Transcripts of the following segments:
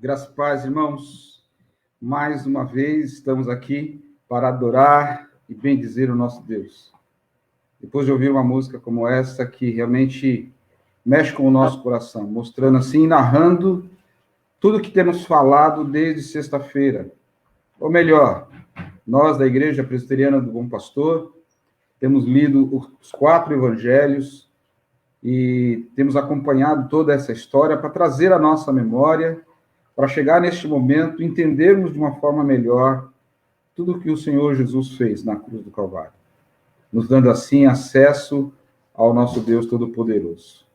Graças a paz, irmãos. Mais uma vez estamos aqui para adorar e bendizer o nosso Deus. Depois de ouvir uma música como essa, que realmente mexe com o nosso coração, mostrando assim, narrando tudo que temos falado desde sexta-feira. Ou melhor, nós da Igreja Presbiteriana do Bom Pastor temos lido os 4 evangelhos e temos acompanhado toda essa história para trazer à nossa memória, para chegar neste momento, entendermos de uma forma melhor tudo o que o Senhor Jesus fez na cruz do Calvário, nos dando assim acesso ao nosso Deus Todo-Poderoso.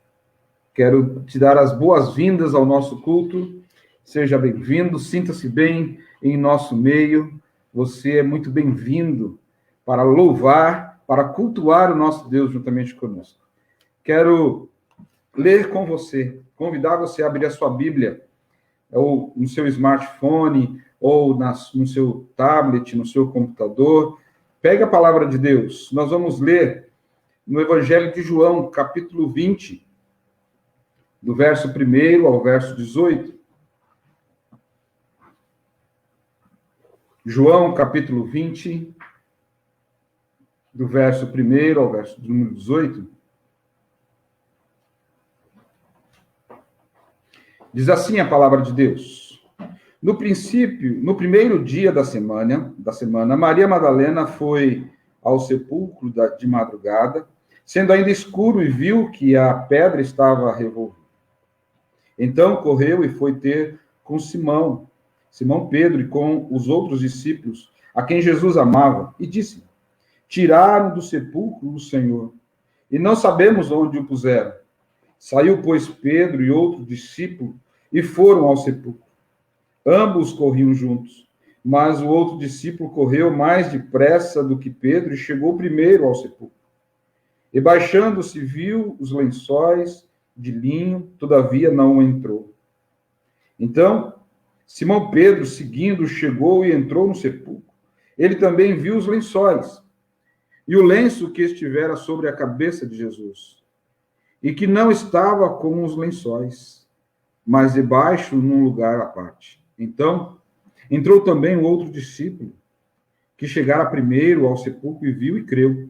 Quero te dar as boas-vindas ao nosso culto. Seja bem-vindo, sinta-se bem em nosso meio. Você é muito bem-vindo para louvar, para cultuar o nosso Deus juntamente conosco. Quero ler com você, convidar você a abrir a sua Bíblia, ou no seu smartphone, ou no seu tablet, no seu computador. Pegue a palavra de Deus. Nós vamos ler no Evangelho de João, capítulo 20, do verso 1 ao verso 18. João, capítulo 20, do verso 1 ao verso número 18. Diz assim a palavra de Deus. No princípio, no primeiro dia da semana, Maria Madalena foi ao sepulcro de madrugada, sendo ainda escuro, e viu que a pedra estava revolvida. Então correu e foi ter com Simão Pedro, e com os outros discípulos, a quem Jesus amava, e disse: tiraram do sepulcro o Senhor, e não sabemos onde o puseram. Saiu, pois, Pedro e outro discípulo, e foram ao sepulcro. Ambos corriam juntos, mas o outro discípulo correu mais depressa do que Pedro e chegou primeiro ao sepulcro. E baixando-se, viu os lençóis de linho, todavia não entrou. Então, Simão Pedro, seguindo, chegou e entrou no sepulcro. Ele também viu os lençóis e o lenço que estivera sobre a cabeça de Jesus, e que não estava com os lençóis, mas debaixo num lugar à parte. Então, entrou também o outro discípulo, que chegara primeiro ao sepulcro e viu e creu,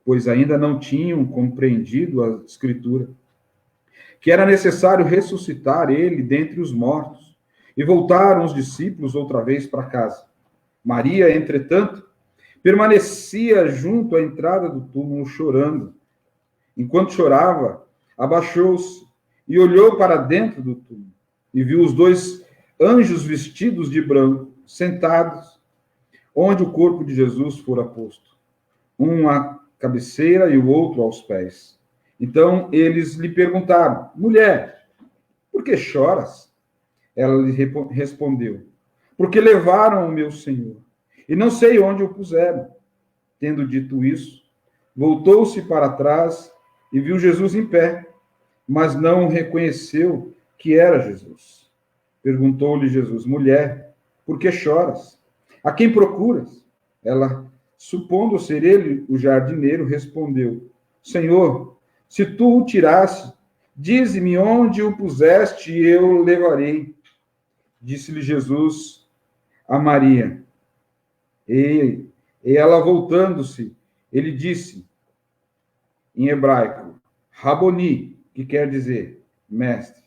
pois ainda não tinham compreendido a Escritura, que era necessário ressuscitar ele dentre os mortos. E voltaram os discípulos outra vez para casa. Maria, entretanto, permanecia junto à entrada do túmulo, chorando. Enquanto chorava, abaixou-se e olhou para dentro do túmulo, e viu os dois anjos vestidos de branco, sentados, onde o corpo de Jesus fora posto, um à cabeceira e o outro aos pés. Então eles lhe perguntaram: mulher, por que choras? Ela lhe respondeu: porque levaram o meu Senhor, e não sei onde o puseram. Tendo dito isso, voltou-se para trás e viu Jesus em pé, mas não reconheceu que era Jesus. Perguntou-lhe Jesus: mulher, por que choras? A quem procuras? Ela, supondo ser ele o jardineiro, respondeu: Senhor, se tu o tiraste, dize-me onde o puseste e eu o levarei. Disse-lhe Jesus a Maria. E ela, voltando-se, ele disse em hebraico, Raboni, que quer dizer mestre.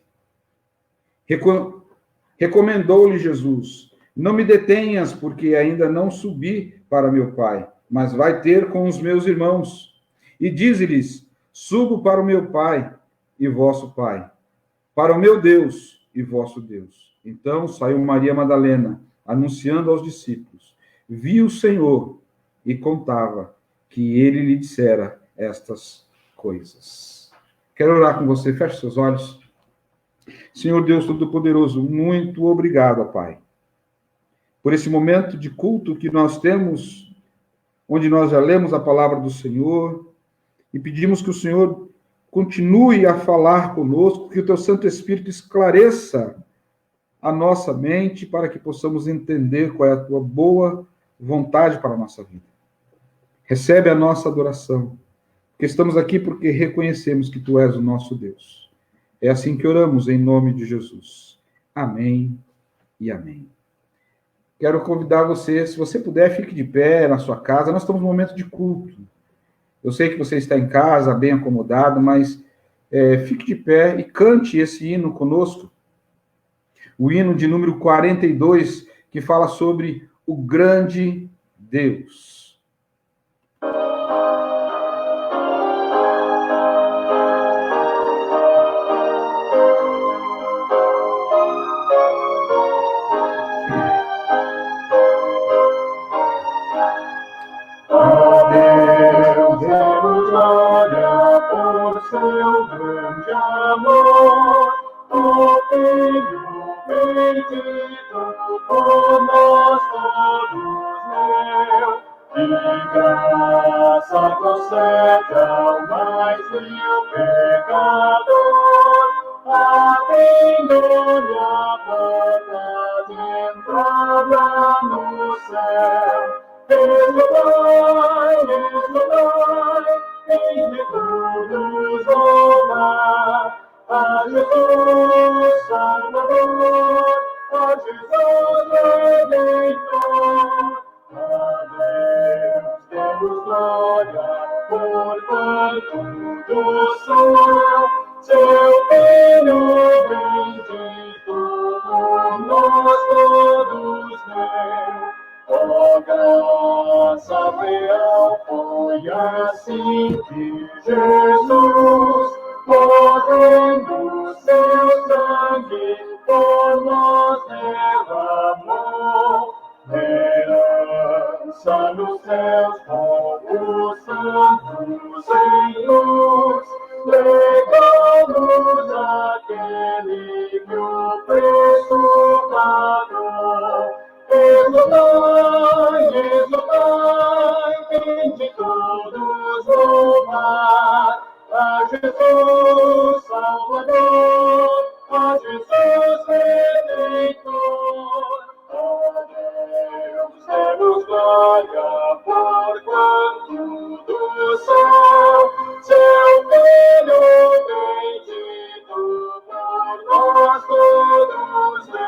Recomendou-lhe Jesus: não me detenhas, porque ainda não subi para meu Pai, mas vai ter com os meus irmãos. E dize-lhes: subo para o meu Pai e vosso Pai, para o meu Deus e vosso Deus. Então saiu Maria Madalena, anunciando aos discípulos: viu o Senhor e contava que ele lhe dissera estas coisas. Quero orar com você, feche seus olhos. Senhor Deus Todo-Poderoso, muito obrigado, Pai, por esse momento de culto que nós temos, onde nós já lemos a palavra do Senhor e pedimos que o Senhor continue a falar conosco, que o teu Santo Espírito esclareça a nossa mente para que possamos entender qual é a tua boa vontade para a nossa vida. Recebe a nossa adoração, porque estamos aqui porque reconhecemos que tu és o nosso Deus. É assim que oramos em nome de Jesus. Amém e amém. Quero convidar você, se você puder, fique de pé na sua casa. Nós estamos num momento de culto. Eu sei que você está em casa, bem acomodado, mas fique de pé e cante esse hino conosco. O hino de número 42, que fala sobre o grande Deus. Seu grande amor, o Filho bendito, por nós todos deu, e graça concede ao mais vil pecador, abrindo-lhe a porta de entrada no céu. Escutai, em de todos louvar a Jesus Salvador, a Jesus Redentor. A Deus demos glória, porquanto do céu seu Filho bendito por nós todos deu. graça real foi assim que Jesus, podendo seu sangue por nós derramou, herança nos céus com os santos em luz, legou-nos aquele que o preço pagou. Exultai, exultai, vinde todos louvar a Jesus Salvador, a Jesus Redentor. A Deus demos glória por quanto do céu, seu Filho bendito por nós todos deu.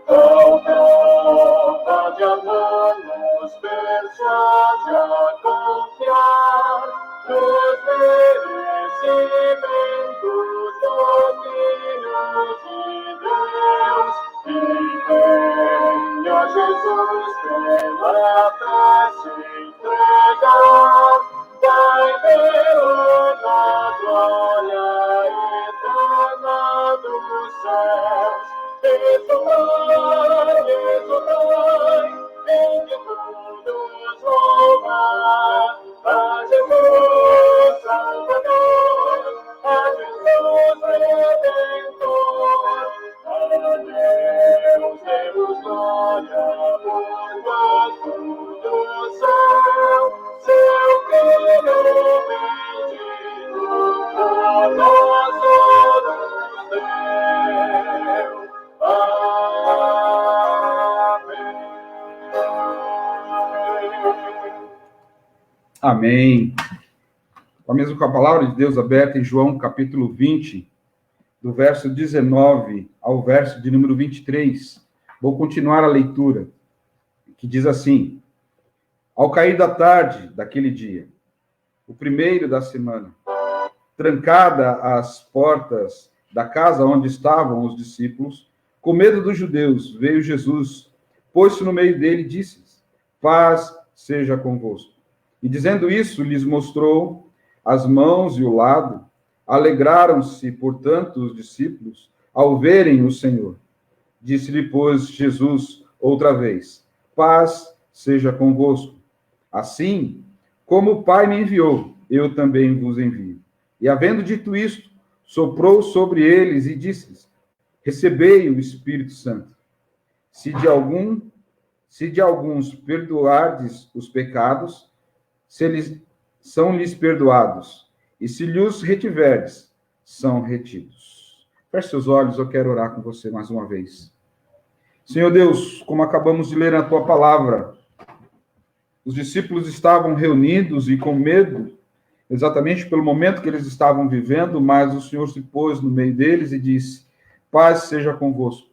Tão prova de amor nos persuade a confiar nos merecimentos dos filhos de Deus. E venha Jesus pela fé se entregar, vai vê-lo na glória eterna dos céus. Exultai, exultai, vinde todos louvar a Jesus Salvador, a Jesus Redentor. A Deus demos glória por quanto do céu, seu Filho bendito por nós todos deu. Amém. Com a palavra de Deus aberta em João capítulo 20, do verso 19 ao verso de número 23. Vou continuar a leitura, que diz assim: Ao cair da tarde daquele dia, o primeiro da semana, trancada as portas da casa onde estavam os discípulos, com medo dos judeus, veio Jesus, pôs-se no meio dele e disse-lhes: Paz seja convosco. E dizendo isso, lhes mostrou as mãos e o lado. Alegraram-se, portanto, os discípulos ao verem o Senhor. Disse-lhe, pois, Jesus outra vez: Paz seja convosco. Assim, como o Pai me enviou, eu também vos envio. E havendo dito isto, soprou sobre eles e disse-lhes: Recebei o Espírito Santo. Se de alguns perdoardes os pecados, são-lhes perdoados, e se lhes retiverdes, são retidos. Feche seus olhos, eu quero orar com você mais uma vez. Senhor Deus, como acabamos de ler na tua palavra, os discípulos estavam reunidos e com medo, exatamente pelo momento que eles estavam vivendo, mas o Senhor se pôs no meio deles e disse: Paz seja convosco.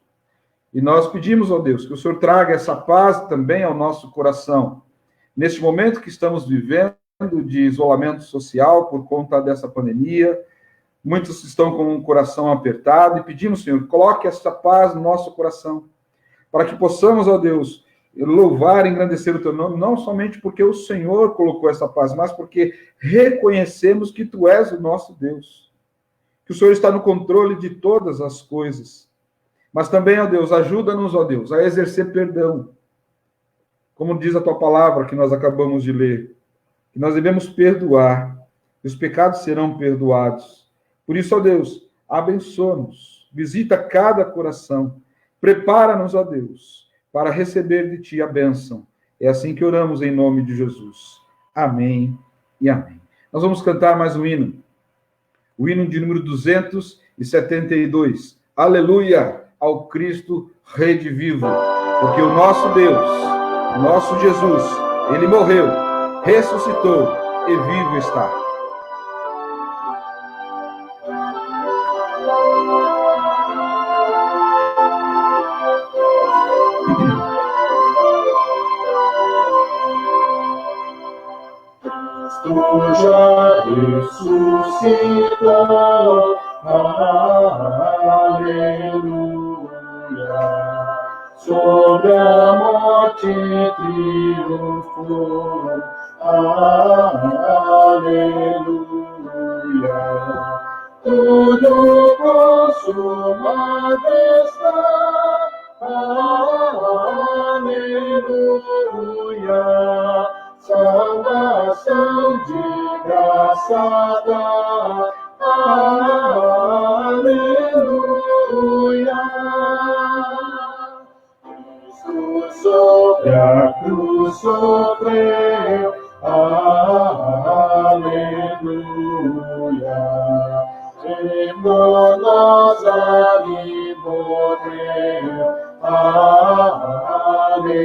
E nós pedimos, ó Deus, que o Senhor traga essa paz também ao nosso coração. Neste momento que estamos vivendo de isolamento social por conta dessa pandemia, muitos estão com o coração apertado e pedimos, Senhor, coloque essa paz no nosso coração, para que possamos, ó Deus, louvar e engrandecer o teu nome, não somente porque o Senhor colocou essa paz, mas porque reconhecemos que tu és o nosso Deus, que o Senhor está no controle de todas as coisas. Mas também, ó Deus, ajuda-nos, ó Deus, a exercer perdão. Como diz a tua palavra que nós acabamos de ler, que nós devemos perdoar, e os pecados serão perdoados. Por isso, ó Deus, abençoa-nos, visita cada coração, prepara-nos, ó Deus, para receber de ti a bênção. É assim que oramos em nome de Jesus. Amém e amém. Nós vamos cantar mais um hino. O hino de número 272. Aleluia ao Cristo Redivivo. Porque o nosso Deus, o nosso Jesus, ele morreu, ressuscitou e vivo está. Cristo já ressuscitou, aleluia. Sobre a morte triunfou, aleluia. Tudo consumado está, aleluia. Salvação de graça dá, aleluia. Jesus sobre a cruz sofreu, aleluia. Por nós ali morreu, aleluia.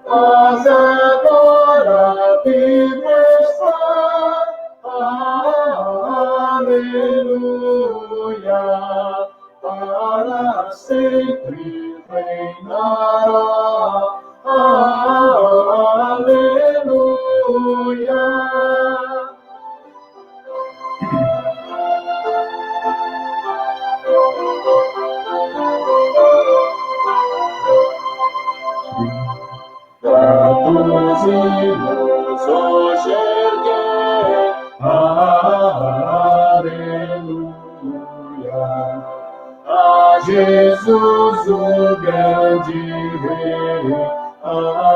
Mas agora vive está, aleluia. Para sempre reinará, aleluia. Cantos hinos hoje erguei, aleluia. A Jesus o grande Rei, aleluia.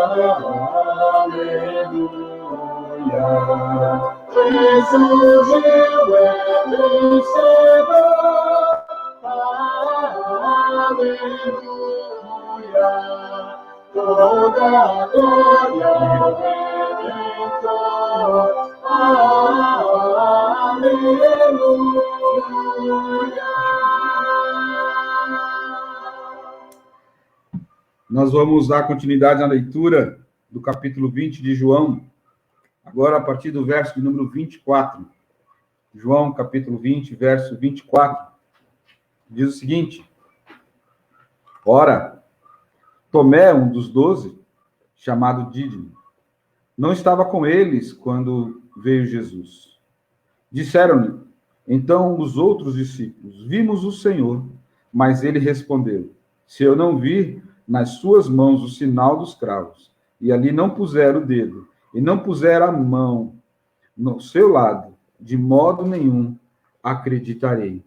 Ressurgiu e vencedor, aleluia. Toda a glória ao Redentor, aleluia. Nós vamos dar continuidade na leitura do capítulo 20 de João, agora a partir do verso de número 24. João, capítulo 20, verso 24, diz o seguinte: Ora, Tomé, um dos 12, chamado Dídimo, não estava com eles quando veio Jesus. Disseram-lhe, então, os outros discípulos, vimos o Senhor. Mas ele respondeu, se eu não vir nas suas mãos o sinal dos cravos, e ali não puser o dedo, e não puser a mão no seu lado, de modo nenhum acreditarei.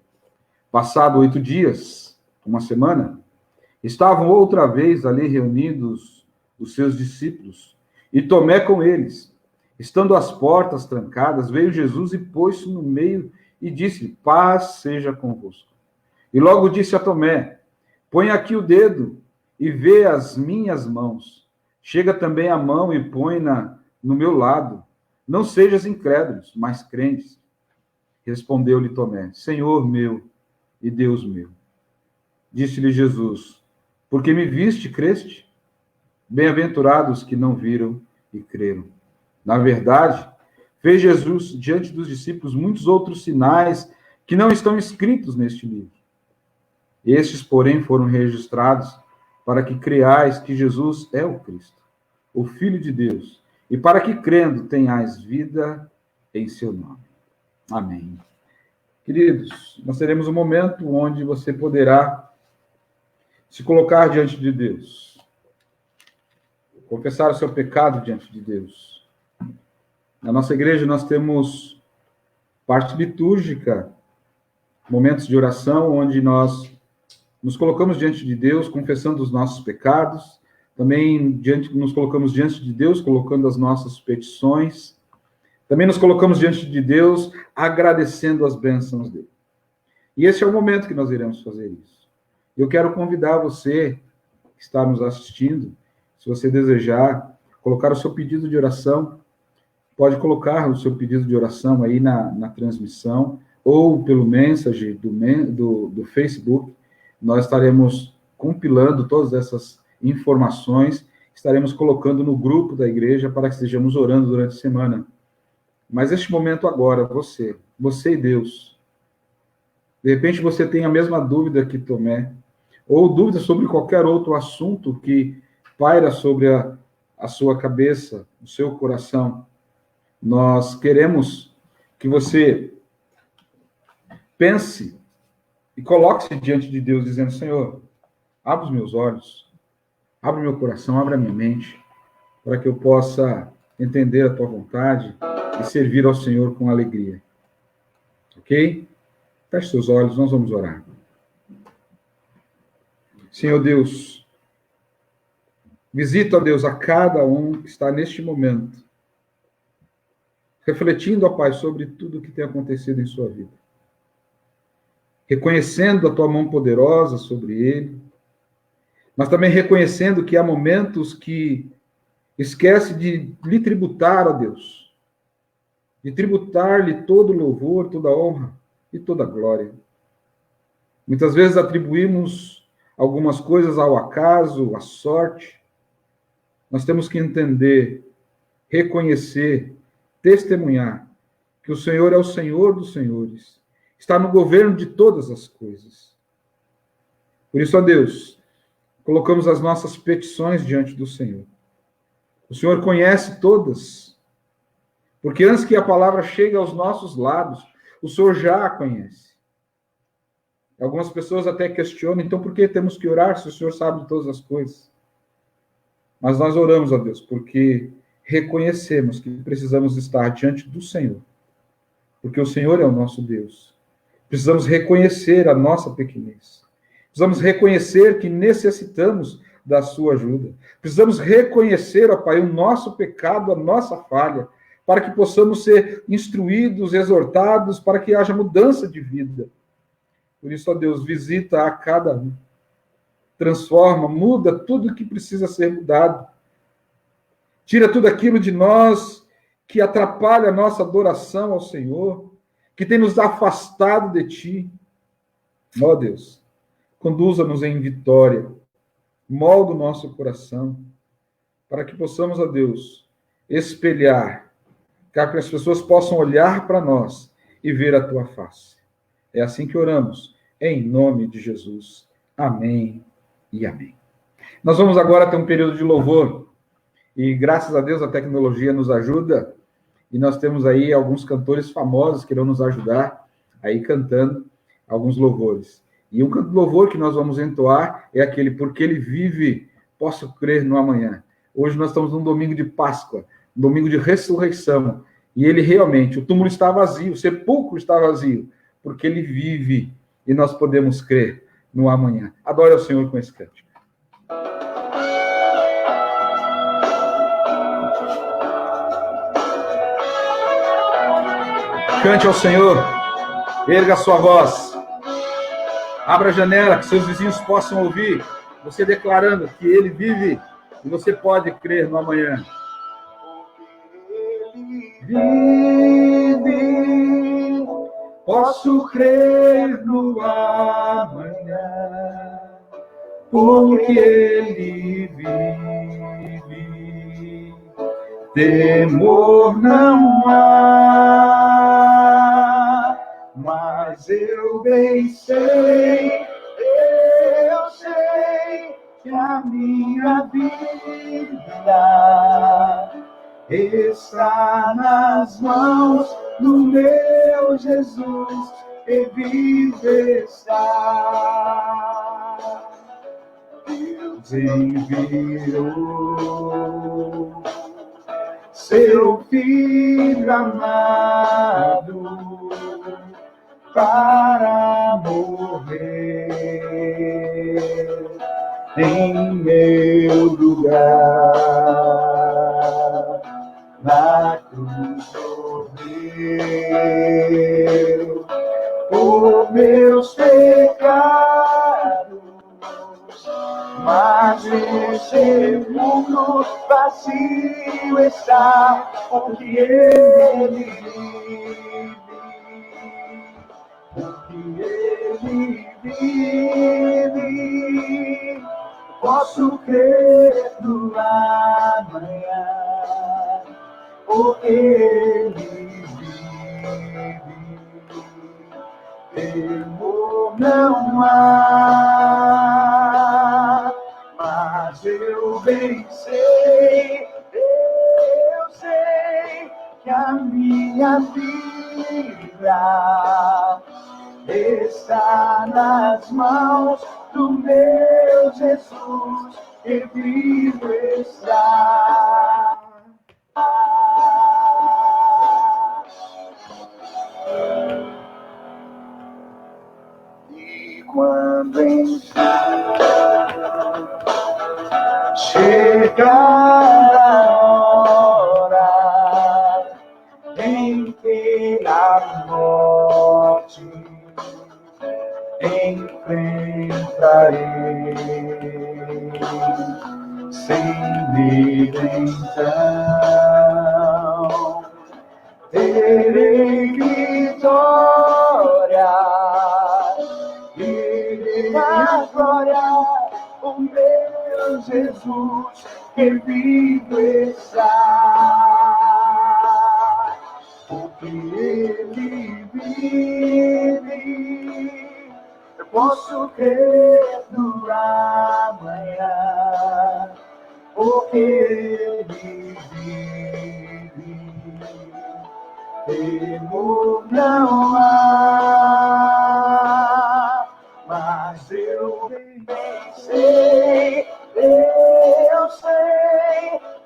Passado 8 dias, uma semana, estavam outra vez ali reunidos os seus discípulos, e Tomé com eles. Estando as portas trancadas, veio Jesus e pôs-se no meio e disse, paz seja convosco. E logo disse a Tomé, põe aqui o dedo e vê as minhas mãos. Chega também a mão e põe-na no meu lado. Não sejas incrédulos, mas crentes. Respondeu-lhe Tomé, Senhor meu e Deus meu. Disse-lhe Jesus, porque me viste, creste? Bem-aventurados que não viram e creram. Na verdade, fez Jesus diante dos discípulos muitos outros sinais que não estão escritos neste livro. Estes, porém, foram registrados para que creais que Jesus é o Cristo, o Filho de Deus, e para que, crendo, tenhais vida em seu nome. Amém. Queridos, nós teremos um momento onde você poderá se colocar diante de Deus, confessar o seu pecado diante de Deus. Na nossa igreja nós temos parte litúrgica, momentos de oração, onde nós nos colocamos diante de Deus, confessando os nossos pecados, também nos colocamos diante de Deus, colocando as nossas petições, também nos colocamos diante de Deus, agradecendo as bênçãos dele. E esse é o momento que nós iremos fazer isso. Eu quero convidar você, que está nos assistindo, se você desejar, colocar o seu pedido de oração, pode colocar o seu pedido de oração aí na transmissão, ou pelo message do Facebook. Nós estaremos compilando todas essas informações, estaremos colocando no grupo da igreja para que estejamos orando durante a semana. Mas este momento agora, você e Deus, de repente você tem a mesma dúvida que Tomé, ou dúvida sobre qualquer outro assunto que paira sobre a sua cabeça, o seu coração. Nós queremos que você pense e coloque-se diante de Deus, dizendo: Senhor, abre os meus olhos, abre o meu coração, abre a minha mente, para que eu possa entender a tua vontade e servir ao Senhor com alegria. Ok? Feche seus olhos, nós vamos orar. Senhor Deus, visita, Deus, a cada um que está neste momento, refletindo, ó Pai, sobre tudo o que tem acontecido em sua vida. Reconhecendo a tua mão poderosa sobre ele, mas também reconhecendo que há momentos que esquece de lhe tributar, ó Deus, de tributar-lhe todo louvor, toda honra e toda glória. Muitas vezes atribuímos algumas coisas ao acaso, à sorte. Nós temos que entender, reconhecer, testemunhar que o Senhor é o Senhor dos senhores, está no governo de todas as coisas. Por isso, ó Deus, colocamos as nossas petições diante do Senhor. O Senhor conhece todas, porque antes que a palavra chegue aos nossos lábios, o Senhor já a conhece. Algumas pessoas até questionam, então por que temos que orar se o Senhor sabe de todas as coisas? Mas nós oramos, ó Deus, porque reconhecemos que precisamos estar diante do Senhor, porque o Senhor é o nosso Deus. Precisamos reconhecer a nossa pequenez. Precisamos reconhecer que necessitamos da sua ajuda. Precisamos reconhecer, ó Pai, o nosso pecado, a nossa falha, para que possamos ser instruídos, exortados, para que haja mudança de vida. Por isso, ó Deus, visita a cada um. Transforma, muda tudo o que precisa ser mudado. Tira tudo aquilo de nós que atrapalha a nossa adoração ao Senhor, que tem nos afastado de Ti. Ó Deus, conduza-nos em vitória, molda o nosso coração, para que possamos, ó Deus, espelhar, para que as pessoas possam olhar para nós e ver a Tua face. É assim que oramos, em nome de Jesus. Amém e amém. Nós vamos agora ter um período de louvor, e graças a Deus a tecnologia nos ajuda, e nós temos aí alguns cantores famosos que irão nos ajudar aí cantando alguns louvores. E um canto de louvor que nós vamos entoar é aquele Porque Ele Vive, Posso Crer no Amanhã. Hoje nós estamos num domingo de Páscoa, um domingo de ressurreição, e ele realmente, o túmulo está vazio, o sepulcro está vazio, porque Ele vive e nós podemos crer no amanhã. Adore ao Senhor com esse cântico. Cante ao Senhor, erga a sua voz, abra a janela, que seus vizinhos possam ouvir, você declarando que Ele vive e você pode crer no amanhã. Vive, posso crer no amanhã, porque Ele vive, temor não há, mas eu bem sei, que a minha vida está nas mãos do meu Jesus, e vive está. Deus enviou seu Filho amado para morrer em meu lugar. Na cruz morreu por meus pecados, mas o sepulcro vazio está, porque Ele vive, porque Ele vive. Posso crer no amanhã, porque Ele vive. Temor não há, mas eu bem sei, que a minha vida está nas mãos do meu Jesus, que vivo está. E quando enfim chegar a hora em que a morte enfrentarei, sem medo então terei vitória e na glória o meu Jesus que vivo está, porque ele vive. Eu posso crer no amanhã, porque ele vive. Temor não há, mas eu sei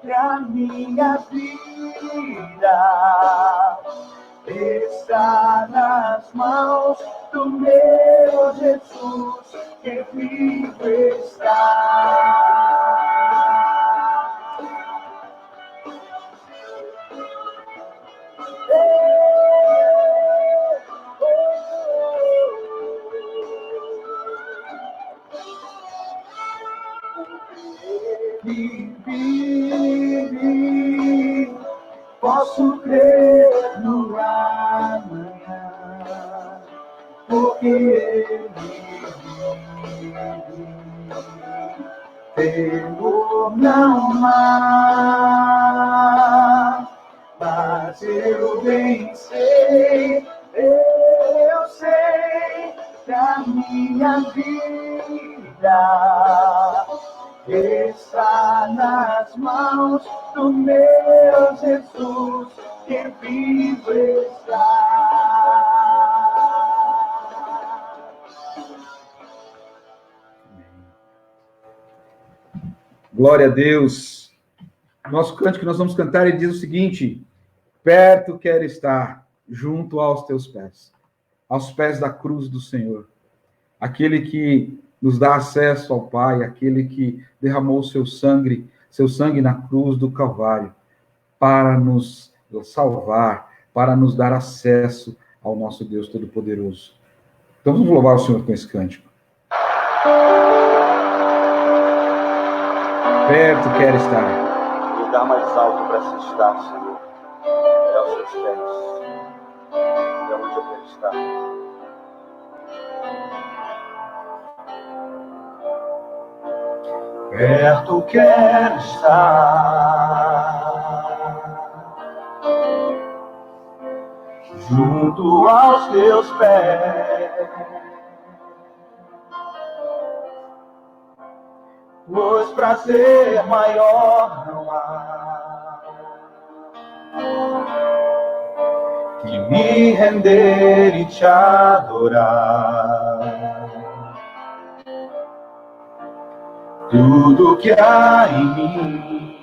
que a minha vida está nas mãos do meu Jesus, que vivo está. Vive, posso crer no amanhã, porque ele vive. Temor não há, mas eu bem sei, eu sei que a minha vida está nas mãos do meu Jesus, que vivo está. Glória a Deus. Nosso cântico que nós vamos cantar, ele diz o seguinte: perto quero estar, junto aos teus pés, aos pés da cruz do Senhor. Aquele que nos dá acesso ao Pai, aquele que derramou seu sangue na cruz do Calvário, para nos salvar, para nos dar acesso ao nosso Deus Todo-Poderoso. Então vamos louvar o Senhor com esse cântico. Perto quero estar. O lugar mais alto para se estar, Senhor, é aos seus pés. É onde eu quero estar. Perto quero estar, junto aos teus pés, pois prazer maior não há que me render e te adorar. Tudo que há em mim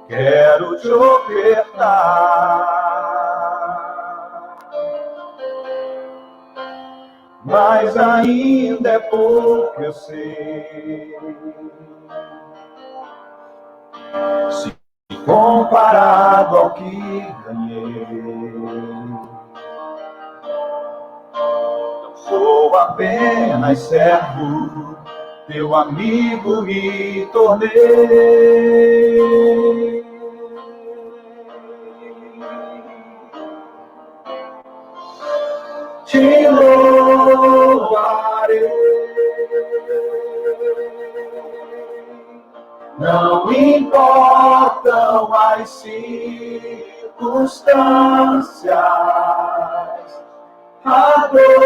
quero te ofertar, mas ainda é pouco, eu sei, se comparado ao que ganhei. Sou apenas servo, teu amigo me tornei. Te louvarei, não importam as circunstâncias, adorarei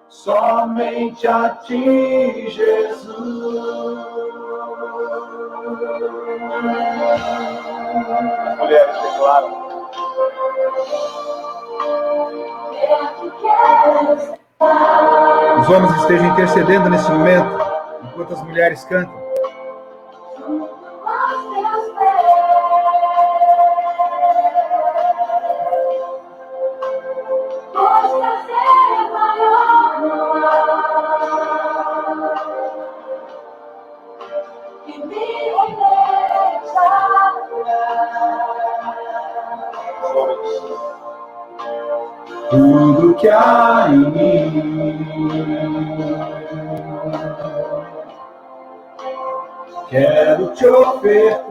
somente a ti, Jesus. declara. Os homens estejam intercedendo nesse momento, enquanto as mulheres cantam. Tudo que há em mim, quero te ofertar,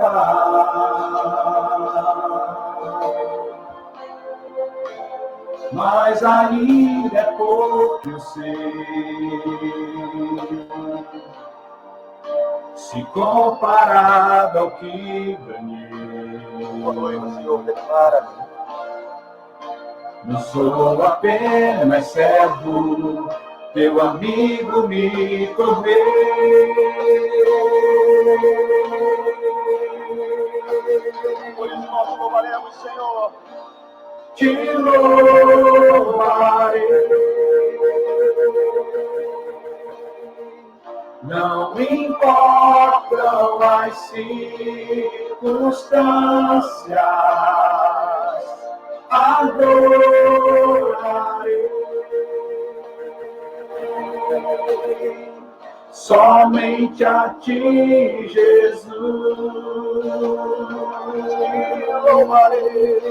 mas ainda é pouco, eu sei, se comparado ao que ganhei. O Senhor declara. Não sou apenas servo, teu amigo me tornei. Por isso nós louvaremos, Senhor. Te louvarei. Não importam as circunstâncias, adorarei. Somente a ti, Jesus, te louvarei,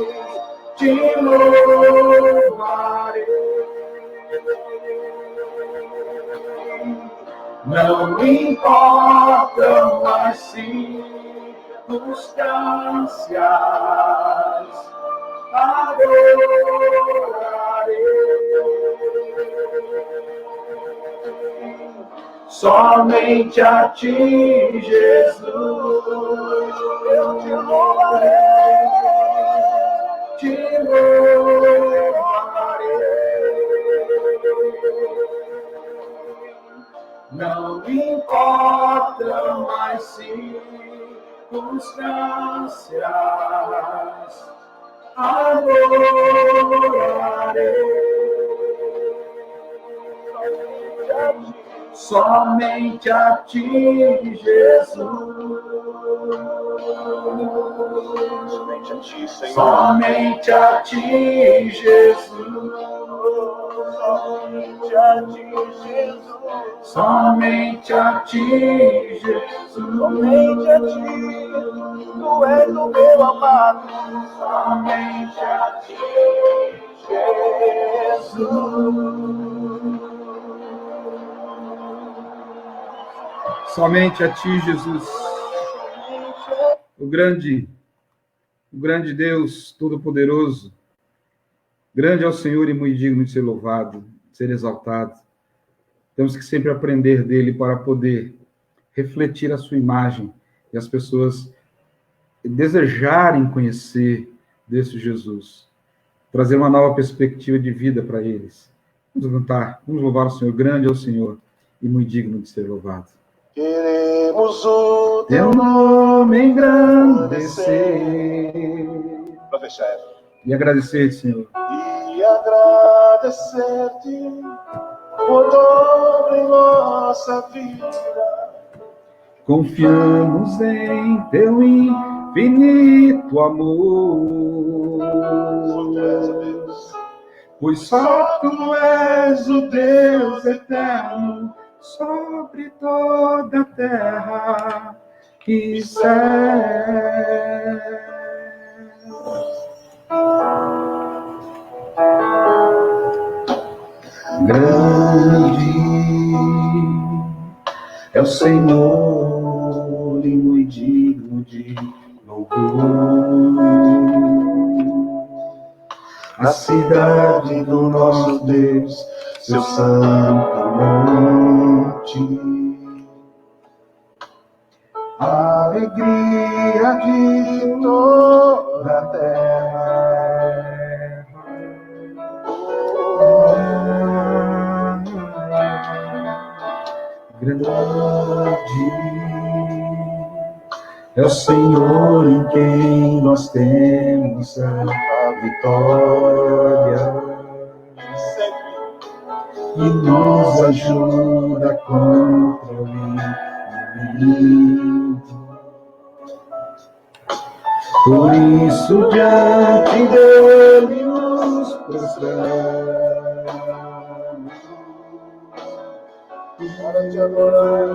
te louvarei. Não importam as circunstâncias, adorarei. Somente a ti, Jesus, eu te louvarei, te louvarei. Não importam as circunstâncias, adorarei. Somente a ti, Jesus. Somente a ti, Senhor. Somente a ti, Jesus. Somente a ti, Jesus. Somente a ti, Jesus. Somente a ti, tu és o meu amado. Somente a ti, Jesus. Somente a ti, Jesus. O grande Deus Todo-Poderoso. Grande é o Senhor e muito digno de ser louvado, de ser exaltado. Temos que sempre aprender dele para poder refletir a sua imagem e as pessoas desejarem conhecer desse Jesus. Trazer uma nova perspectiva de vida para eles. Vamos cantar, vamos louvar o Senhor. Grande é o Senhor e muito digno de ser louvado. Queremos o Teu nome engrandecer. Para fechar. E agradecer, Senhor. E agradecer-te por todo em nossa vida. Confiamos em teu infinito amor. Pois só tu és o Deus eterno sobre toda a terra e céu. Grande é o Senhor e muito digno de louvor. A cidade do nosso Deus, seu santo monte. A alegria de toda a terra. Grande É o Senhor em quem nós temos a vitória. E nos ajuda contra o inimigo. Por isso, diante dele nos prostramos para te adorar.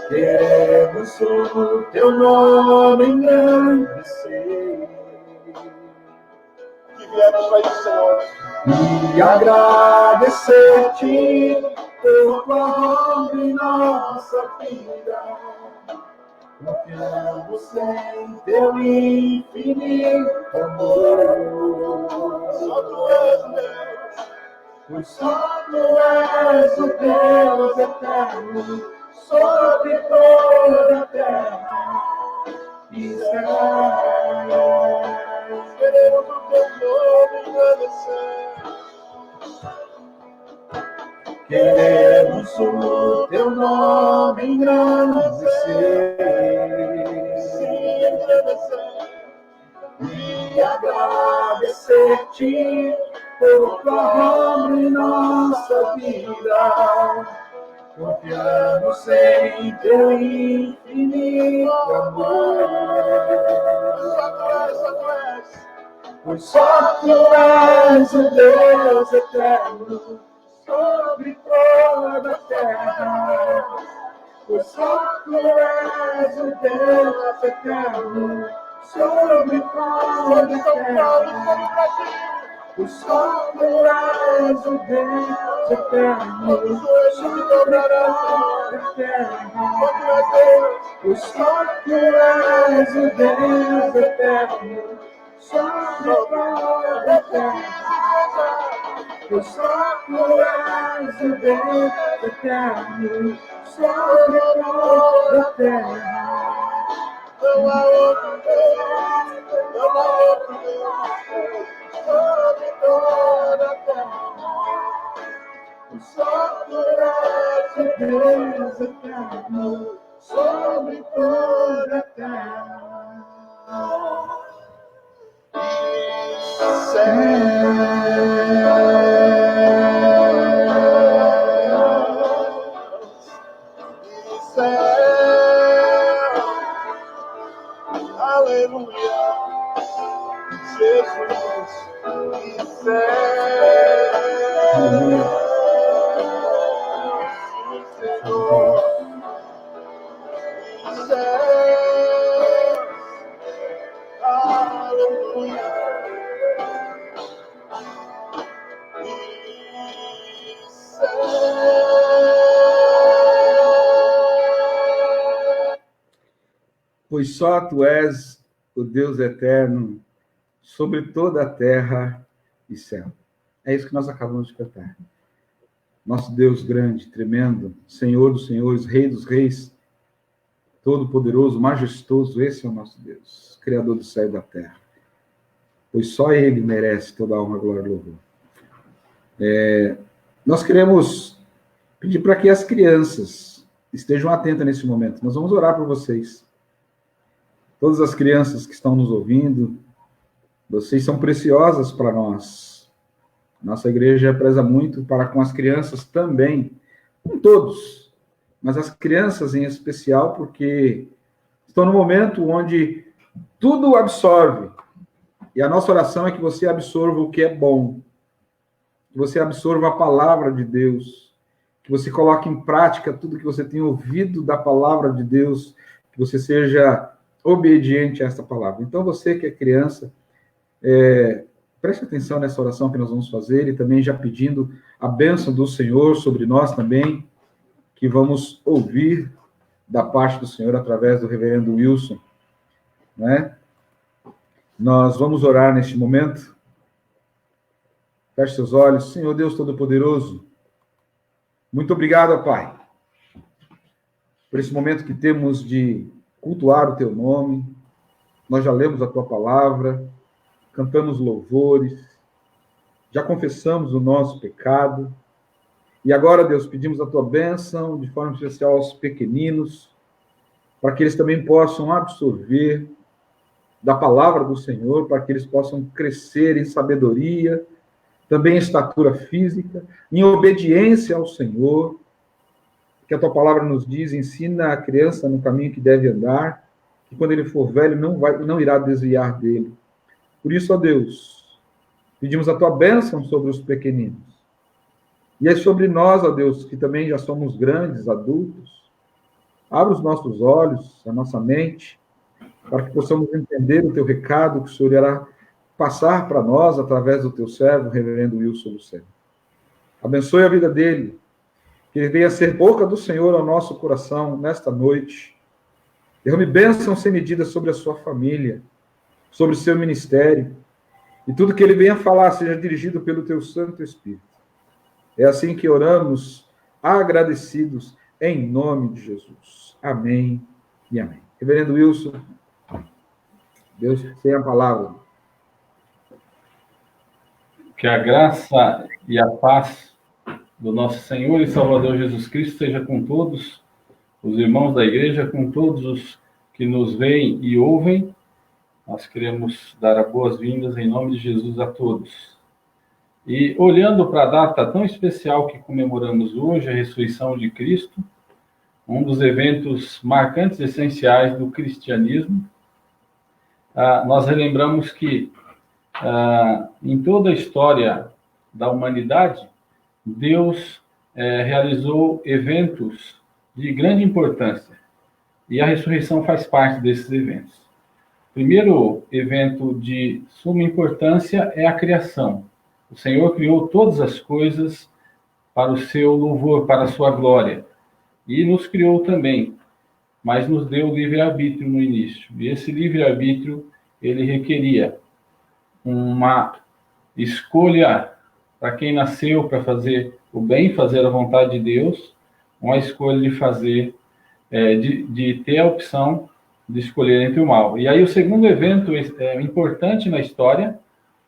Queremos o teu nome engrandecer. Que viemos para isso, Senhor. E agradecer-te por tua obra em nossa vida. Confiamos em teu infinito amor. Só tu és Deus, pois só tu és o Deus eterno sobre toda a terra e céu. Queremos o teu nome engrandecer. Queremos o teu nome engrandecer. E agradecer-te por tua obra em nossa vida. Confiamos em teu infinito amor. Pois só tu és o Deus eterno sobre toda a terra. Pois só tu és o Deus eterno sobre toda a terra. Pois só tu és o Deus eterno sobre toda a terra. Pois só tu és o Deus eterno sobre toda a terra. Pois só tu és o Deus eterno sobre toda a terra. Não há outro Deus, não há outro Deus sobre toda a terra. Pois só tu és o Deus eterno sobre toda a terra. Aleluia, Jesus e céus, Senhor e céus, aleluia. Pois só tu és o Deus eterno sobre toda a terra e céu. É isso que nós acabamos de cantar. Nosso Deus grande, tremendo, Senhor dos senhores, Rei dos reis, todo-poderoso, majestoso, esse é o nosso Deus, Criador do céu e da terra. Pois só Ele merece toda a honra, glória e louvor. Nós queremos pedir para que as crianças estejam atentas nesse momento. Nós vamos orar por vocês. Todas as crianças que estão nos ouvindo, vocês são preciosas para nós. Nossa igreja preza muito para com as crianças também, com todos, mas as crianças em especial, porque estão no momento onde tudo absorve. E a nossa oração é que você absorva o que é bom, que você absorva a palavra de Deus, que você coloque em prática tudo que você tem ouvido da palavra de Deus, que você seja obediente a esta palavra. Então, você que é criança, preste atenção nessa oração que nós vamos fazer e também já pedindo a bênção do Senhor sobre nós também, que vamos ouvir da parte do Senhor através do reverendo Wilson, né? Nós vamos orar neste momento. Feche seus olhos. Senhor Deus Todo-Poderoso, muito obrigado, Pai, por esse momento que temos de cultuar o teu nome. Nós já lemos a tua palavra, cantamos louvores, já confessamos o nosso pecado, e agora, Deus, pedimos a tua bênção de forma especial aos pequeninos, para que eles também possam absorver da palavra do Senhor, para que eles possam crescer em sabedoria, também em estatura física, em obediência ao Senhor, que a tua palavra nos diz, ensina a criança no caminho que deve andar, que quando ele for velho não irá desviar dele. Por isso, ó Deus, pedimos a tua bênção sobre os pequeninos. E é sobre nós, ó Deus, que também já somos grandes, adultos. Abra os nossos olhos, a nossa mente, para que possamos entender o teu recado que o Senhor irá passar para nós através do teu servo, o reverendo Wilson Luceno. Abençoe a vida dele, que ele venha ser boca do Senhor ao nosso coração nesta noite. Derrame bênção sem medida sobre a sua família, sobre o seu ministério, e tudo que ele venha falar seja dirigido pelo teu Santo Espírito. É assim que oramos, agradecidos, em nome de Jesus. Amém e amém. Reverendo Wilson, Deus tem a palavra. Que a graça e a paz do nosso Senhor e Salvador Jesus Cristo seja com todos os irmãos da igreja, com todos os que nos veem e ouvem. Nós queremos dar as boas-vindas em nome de Jesus a todos. E olhando para a data tão especial que comemoramos hoje, a ressurreição de Cristo, um dos eventos marcantes e essenciais do cristianismo, nós relembramos que em toda a história da humanidade, Deus realizou eventos de grande importância, e a ressurreição faz parte desses eventos. O primeiro evento de suma importância é a criação. O Senhor criou todas as coisas para o seu louvor, para a sua glória, e nos criou também, mas nos deu livre-arbítrio no início, e esse livre-arbítrio, ele requeria uma escolha para quem nasceu para fazer o bem, fazer a vontade de Deus, uma escolha de fazer, de ter a opção de escolher entre o mal. E aí o segundo evento importante na história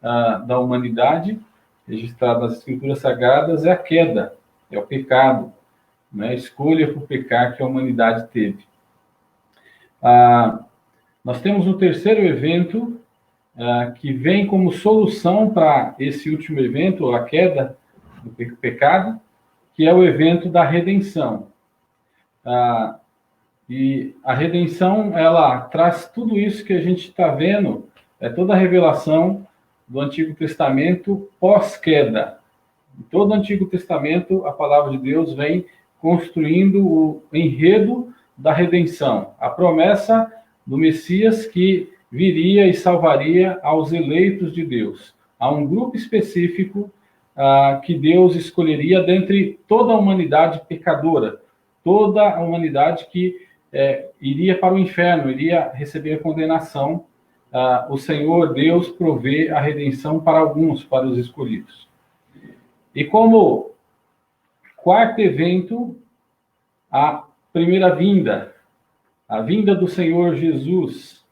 da humanidade, registrado nas Escrituras Sagradas, é a queda, é o pecado, né? A escolha por pecar que a humanidade teve. Nós temos um terceiro evento que vem como solução para esse último evento, a queda do pecado, que é o evento da redenção. E a redenção, ela traz tudo isso que a gente está vendo, toda a revelação do Antigo Testamento pós-queda. Em todo o Antigo Testamento, a palavra de Deus vem construindo o enredo da redenção, a promessa do Messias que viria e salvaria aos eleitos de Deus, a um grupo específico que Deus escolheria dentre toda a humanidade pecadora, toda a humanidade que iria para o inferno, iria receber a condenação. O Senhor Deus provê a redenção para alguns, para os escolhidos. E como quarto evento, a primeira vinda, a vinda do Senhor Jesus,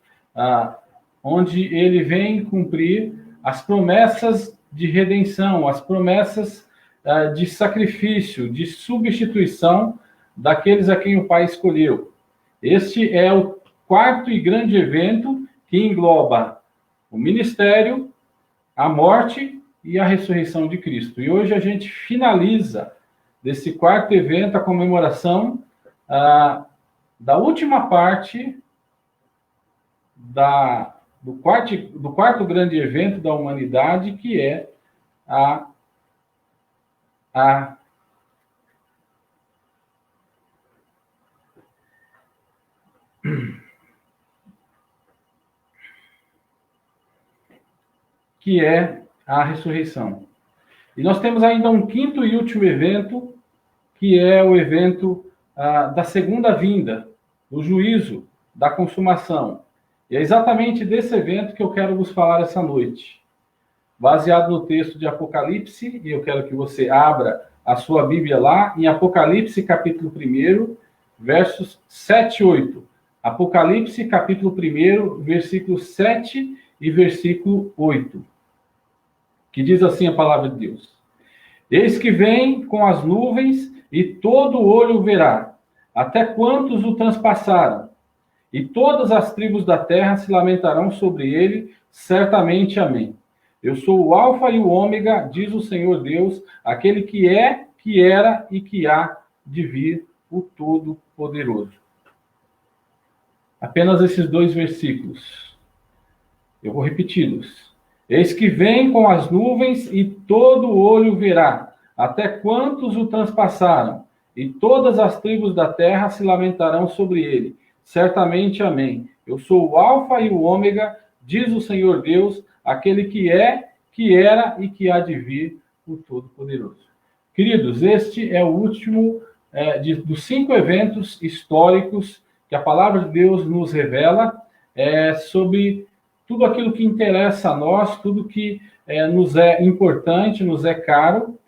onde ele vem cumprir as promessas de redenção, as promessas de sacrifício, de substituição daqueles a quem o Pai escolheu. Este é o quarto e grande evento que engloba o ministério, a morte e a ressurreição de Cristo. E hoje a gente finaliza desse quarto evento a comemoração da última parte do quarto grande evento da humanidade, que é a ressurreição. E nós temos ainda um quinto e último evento, que é o evento da segunda vinda, do juízo, da consumação. E é exatamente desse evento que eu quero vos falar essa noite. Baseado no texto de Apocalipse, e eu quero que você abra a sua Bíblia lá, em Apocalipse, capítulo 1, versos 7 e 8. Apocalipse, capítulo 1, versículo 7 e versículo 8. Que diz assim a palavra de Deus: Eis que vem com as nuvens, e todo olho verá, até quantos o transpassaram, e todas as tribos da terra se lamentarão sobre ele, certamente. Amém. Eu sou o Alfa e o Ômega, diz o Senhor Deus, aquele que é, que era e que há de vir, o Todo-Poderoso. Apenas esses 2 versículos. Eu vou repeti-los. Eis que vem com as nuvens e todo olho verá, até quantos o transpassaram, e todas as tribos da terra se lamentarão sobre ele. Certamente, amém. Eu sou o Alfa e o Ômega, diz o Senhor Deus, aquele que é, que era e que há de vir, o Todo-Poderoso. Queridos, este é o último dos 5 eventos históricos que a palavra de Deus nos revela sobre tudo aquilo que interessa a nós, tudo que nos é importante, nos é caro,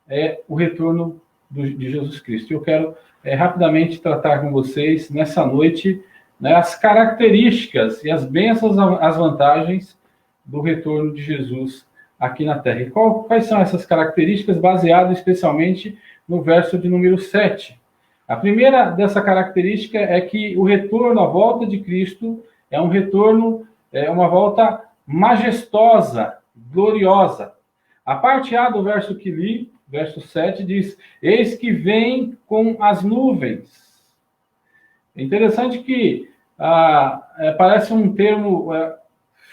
é o retorno de Jesus Cristo. Eu quero rapidamente tratar com vocês, nessa noite, as características e as bênçãos, as vantagens do retorno de Jesus aqui na Terra. E quais são essas características, baseado especialmente no verso de número 7. A primeira dessa característica é que o retorno, a volta de Cristo, é um retorno, uma volta majestosa, gloriosa. A parte A do verso que li, verso 7, diz: eis que vem com as nuvens. É interessante que parece um termo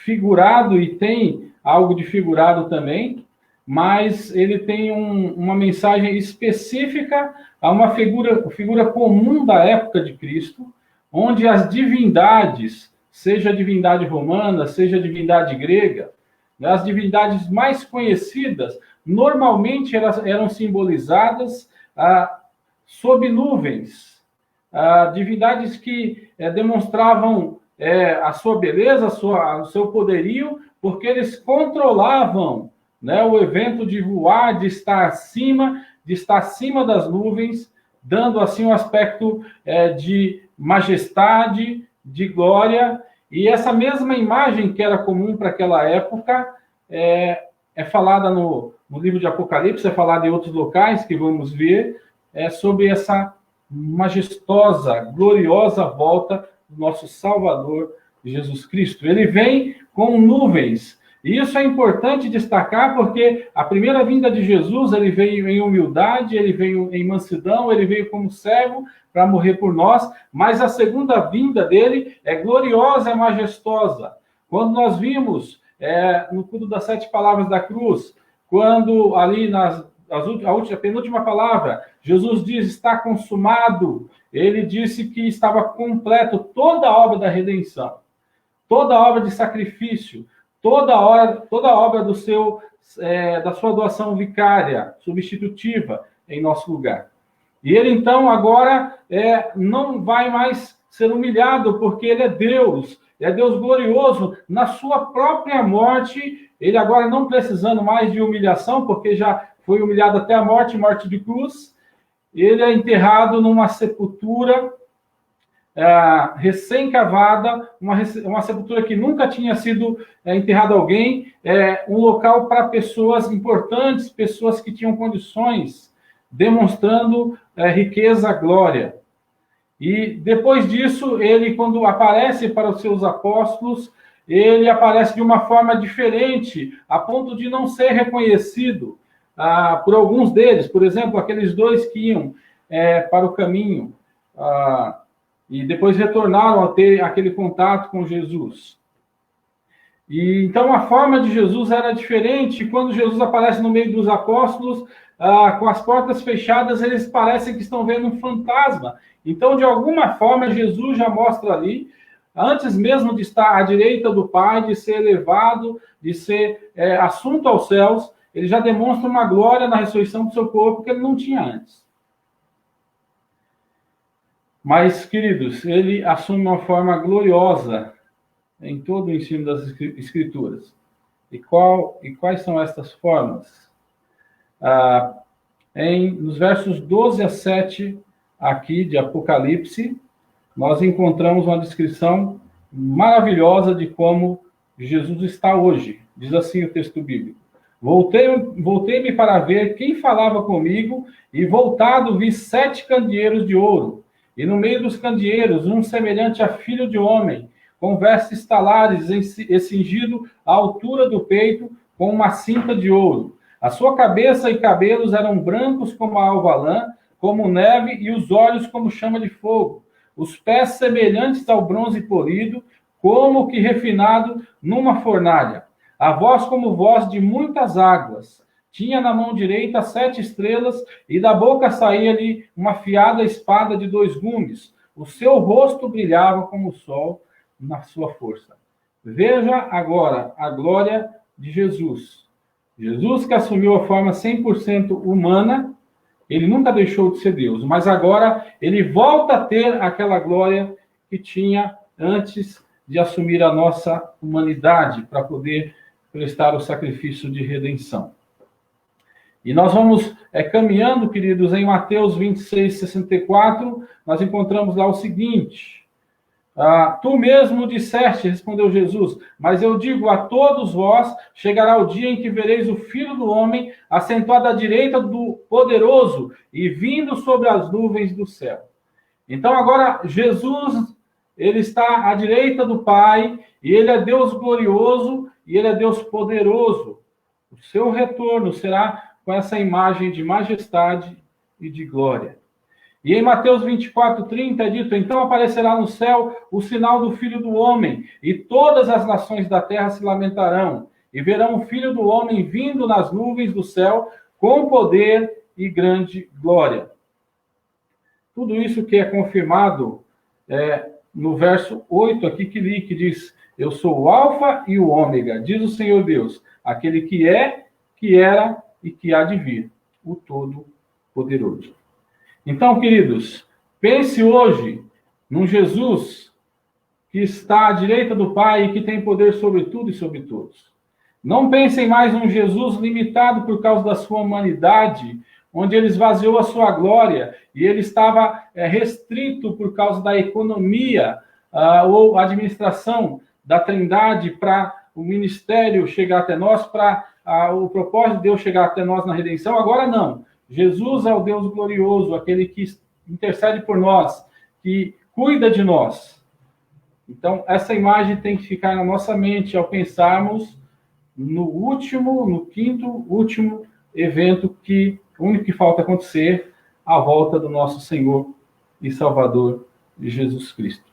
figurado, e tem algo de figurado também, mas ele tem uma mensagem específica a uma figura comum da época de Cristo, onde as divindades, seja a divindade romana, seja a divindade grega, as divindades mais conhecidas, normalmente eram simbolizadas sob nuvens, divindades que demonstravam a sua beleza, o seu poderio, porque eles controlavam o evento de voar, de estar acima das nuvens, dando assim um aspecto de majestade, de glória. E essa mesma imagem que era comum para aquela época é falada no livro de Apocalipse, é falada em outros locais que vamos ver, sobre essa majestosa, gloriosa volta do nosso Salvador, Jesus Cristo. Ele vem com nuvens. E isso é importante destacar, porque a primeira vinda de Jesus, ele veio em humildade, ele veio em mansidão, ele veio como servo para morrer por nós, mas a segunda vinda dele é gloriosa, é majestosa. Quando nós vimos no culto das 7 palavras da cruz, quando ali a penúltima palavra, Jesus diz: está consumado, ele disse que estava completo toda a obra da redenção, toda a obra de sacrifício, toda a obra da sua doação vicária, substitutiva em nosso lugar. E ele, então, agora não vai mais ser humilhado, porque ele é Deus glorioso. Na sua própria morte, ele agora não precisando mais de humilhação, porque já foi humilhado até a morte de cruz. Ele é enterrado numa sepultura recém-cavada, uma sepultura que nunca tinha sido enterrado alguém, um local para pessoas importantes, pessoas que tinham condições, demonstrando riqueza, glória. E depois disso, ele, quando aparece para os seus apóstolos, ele aparece de uma forma diferente, a ponto de não ser reconhecido por alguns deles. Por exemplo, aqueles 2 que iam para o caminho, e depois retornaram a ter aquele contato com Jesus. E então a forma de Jesus era diferente. Quando Jesus aparece no meio dos apóstolos, com as portas fechadas, eles parecem que estão vendo um fantasma. Então, de alguma forma, Jesus já mostra ali, antes mesmo de estar à direita do Pai, de ser elevado, de ser assunto aos céus, ele já demonstra uma glória na ressurreição do seu corpo que ele não tinha antes. Mas, queridos, ele assume uma forma gloriosa em todo o ensino das Escrituras. E quais são estas formas? Nos versos 12 a 7, aqui de Apocalipse, nós encontramos uma descrição maravilhosa de como Jesus está hoje. Diz assim o texto bíblico: Voltei-me para ver quem falava comigo, e voltado vi 7 candeeiros de ouro, E no meio dos candeeiros, um semelhante a filho de homem, com vestes talares e cingido à altura do peito, com uma cinta de ouro. A sua cabeça e cabelos eram brancos como a alva lã, como neve, e os olhos como chama de fogo. Os pés semelhantes ao bronze polido, como que refinado numa fornalha. A voz como voz de muitas águas. Tinha na mão direita 7 estrelas, e da boca saía-lhe uma afiada espada de 2 gumes. O seu rosto brilhava como o sol na sua força. Veja agora a glória de Jesus. Jesus que assumiu a forma 100% humana, ele nunca deixou de ser Deus, mas agora ele volta a ter aquela glória que tinha antes de assumir a nossa humanidade para poder prestar o sacrifício de redenção. E nós vamos caminhando, queridos, em Mateus 26, 64, nós encontramos lá o seguinte: tu mesmo disseste, respondeu Jesus, mas eu digo a todos vós, chegará o dia em que vereis o Filho do Homem assentado à direita do Poderoso e vindo sobre as nuvens do céu. Então agora Jesus, ele está à direita do Pai, e ele é Deus glorioso, e ele é Deus poderoso. O seu retorno será com essa imagem de majestade e de glória. E em Mateus 24, 30 é dito: então aparecerá no céu o sinal do Filho do Homem, e todas as nações da terra se lamentarão, e verão o Filho do Homem vindo nas nuvens do céu, com poder e grande glória. Tudo isso que é confirmado no verso 8 aqui que li, que diz: eu sou o Alfa e o Ômega, diz o Senhor Deus, aquele que é, que era e que há de vir, o Todo-Poderoso. Então, queridos, pense hoje num Jesus que está à direita do Pai e que tem poder sobre tudo e sobre todos. Não pensem mais num Jesus limitado por causa da sua humanidade, onde ele esvaziou a sua glória e ele estava restrito por causa da economia ou administração da Trindade para o ministério chegar até nós, para o propósito de Deus chegar até nós na redenção. Agora não. Jesus é o Deus glorioso, aquele que intercede por nós, que cuida de nós. Então, essa imagem tem que ficar na nossa mente ao pensarmos no quinto, último evento o único que falta acontecer, a volta do nosso Senhor e Salvador Jesus Cristo.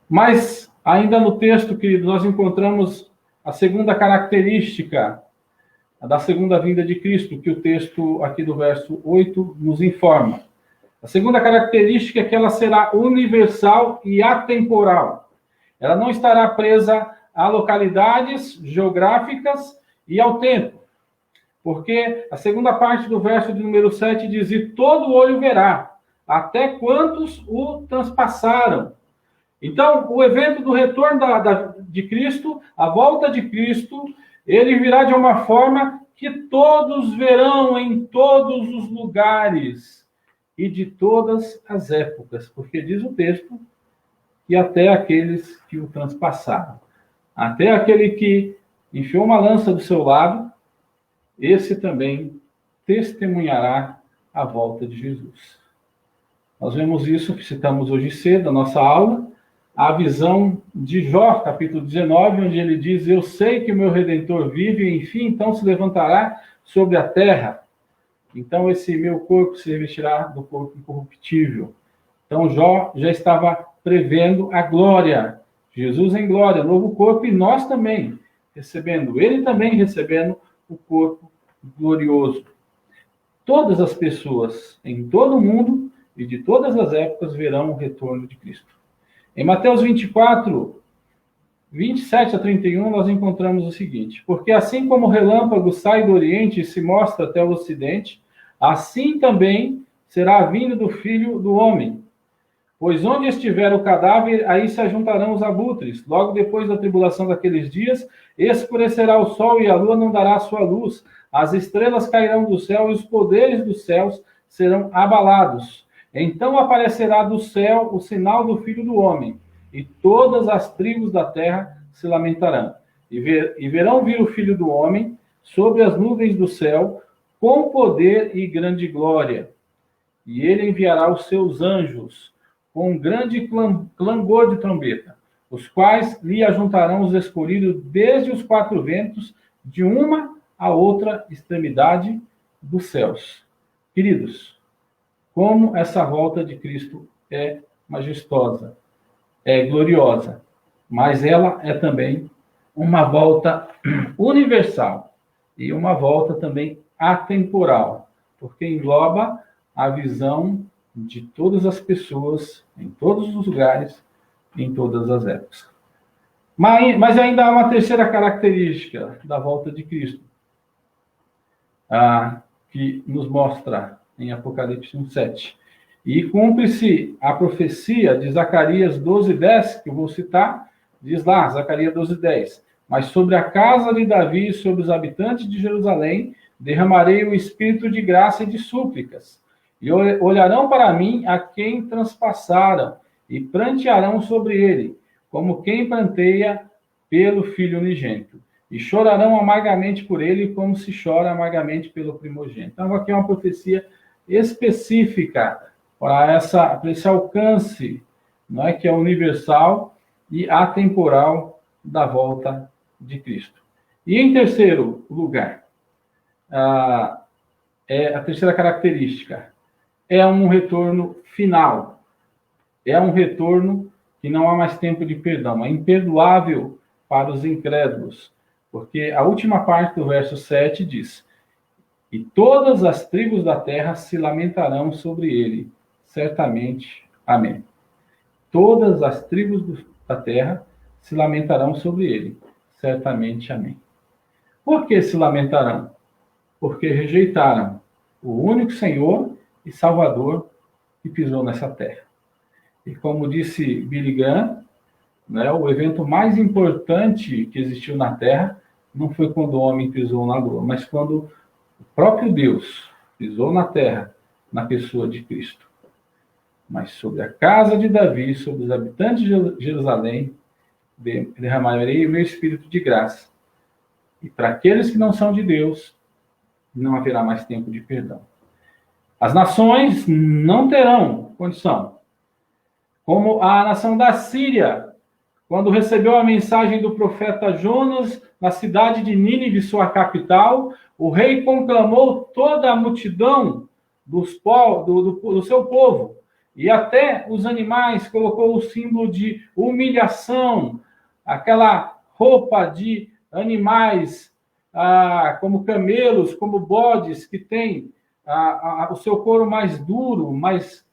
Mas, ainda no texto, querido, nós encontramos a segunda característica da segunda vinda de Cristo, que o texto aqui do verso 8 nos informa. A segunda característica é que ela será universal e atemporal. Ela não estará presa a localidades geográficas e ao tempo. Porque a segunda parte do verso de número 7 diz: e todo olho verá, até quantos o transpassaram. Então, o evento do retorno de Cristo, a volta de Cristo, ele virá de uma forma que todos verão em todos os lugares e de todas as épocas, porque diz o texto que até aqueles que o transpassaram, até aquele que enfiou uma lança do seu lado, esse também testemunhará a volta de Jesus. Nós vemos isso que citamos hoje cedo, na nossa aula, a visão de Jó, capítulo 19, onde ele diz: eu sei que o meu Redentor vive, e enfim, então se levantará sobre a terra. Então esse meu corpo se revestirá do corpo incorruptível. Então Jó já estava prevendo a glória. Jesus em glória, novo corpo, e nós também recebendo. Ele também recebendo o corpo glorioso. Todas as pessoas em todo o mundo e de todas as épocas verão o retorno de Cristo. Em Mateus 24, 27 a 31, nós encontramos o seguinte: porque assim como o relâmpago sai do Oriente e se mostra até o Ocidente, assim também será a vinda do Filho do Homem. Pois onde estiver o cadáver, aí se ajuntarão os abutres. Logo depois da tribulação daqueles dias, escurecerá o sol e a lua não dará sua luz. As estrelas cairão do céu e os poderes dos céus serão abalados. Então aparecerá do céu o sinal do Filho do Homem, e todas as tribos da terra se lamentarão. E verão vir o Filho do Homem sobre as nuvens do céu, com poder e grande glória. e ele enviará os seus anjos com um grande clangor de trombeta, os quais lhe ajuntarão os escolhidos desde os quatro ventos, de uma a outra extremidade dos céus. Queridos, como essa volta de Cristo é majestosa, é gloriosa, mas ela é também uma volta universal e uma volta também atemporal, porque engloba a visão de todas as pessoas, em todos os lugares, em todas as épocas. Mas ainda há uma terceira característica da volta de Cristo, que nos mostra em Apocalipse 1:7. E cumpre-se a profecia de Zacarias 12:10, que eu vou citar, diz lá, Zacarias 12:10, mas sobre a casa de Davi e sobre os habitantes de Jerusalém derramarei o espírito de graça e de súplicas, e olharão para mim a quem transpassaram, e prantearão sobre ele, como quem pranteia pelo filho unigênito, e chorarão amargamente por ele, como se chora amargamente pelo primogênito. Então, aqui é uma profecia específica para esse alcance, não é, que é universal e atemporal da volta de Cristo. E em terceiro lugar, a terceira característica é um retorno final. É um retorno que não há mais tempo de perdão. É imperdoável para os incrédulos, porque a última parte do verso 7 diz: e todas as tribos da terra se lamentarão sobre ele, certamente. Amém. Todas as tribos da terra se lamentarão sobre ele, certamente. Amém. Por que se lamentarão? Porque rejeitaram o único Senhor e Salvador que pisou nessa terra. E como disse Billy Graham, né, o evento mais importante que existiu na Terra não foi quando o homem pisou na lua, mas quando o próprio Deus pisou na Terra, na pessoa de Cristo. Mas sobre a casa de Davi, sobre os habitantes de Jerusalém, derramarei o meu espírito de graça. E para aqueles que não são de Deus, não haverá mais tempo de perdão. As nações não terão condição. Como a nação da Síria, quando recebeu a mensagem do profeta Jonas na cidade de Nínive, sua capital, o rei conclamou toda a multidão do seu povo, e até os animais colocou o símbolo de humilhação, aquela roupa de animais, como camelos, como bodes, que tem o seu couro mais duro, mais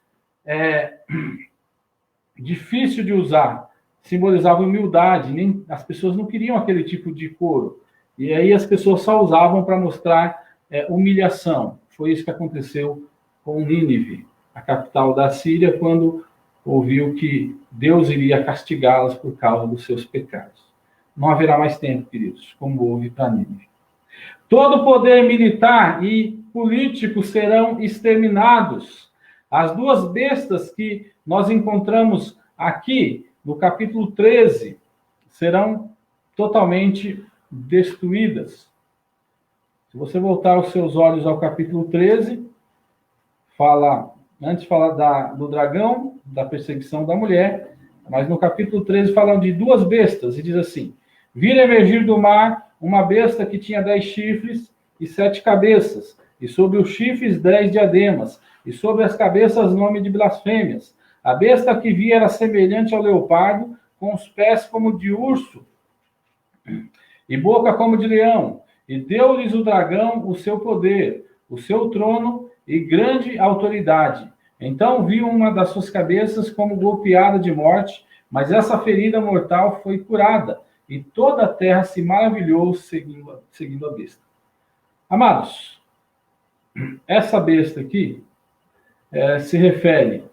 difícil de usar, simbolizava humildade. As pessoas não queriam aquele tipo de couro. E aí as pessoas só usavam para mostrar humilhação. Foi isso que aconteceu com Nínive, a capital da Síria, quando ouviu que Deus iria castigá-las por causa dos seus pecados. Não haverá mais tempo, queridos, como houve para Nínive. Todo poder militar e político serão exterminados. As duas bestas que nós encontramos aqui no capítulo 13 serão totalmente destruídas. Se você voltar os seus olhos ao capítulo 13, antes fala do dragão, da perseguição da mulher, mas no capítulo 13 fala de duas bestas, e diz assim: vira emergir do mar uma besta que tinha 10 chifres e 7 cabeças, e sobre os chifres 10 diademas, e sobre as cabeças nome de blasfêmias. A besta que vi era semelhante ao leopardo, com os pés como de urso, e boca como de leão. E deu-lhes o dragão o seu poder, o seu trono e grande autoridade. Então vi uma das suas cabeças como golpeada de morte, mas essa ferida mortal foi curada, e toda a terra se maravilhou seguindo a besta. Amados, essa besta aqui se refere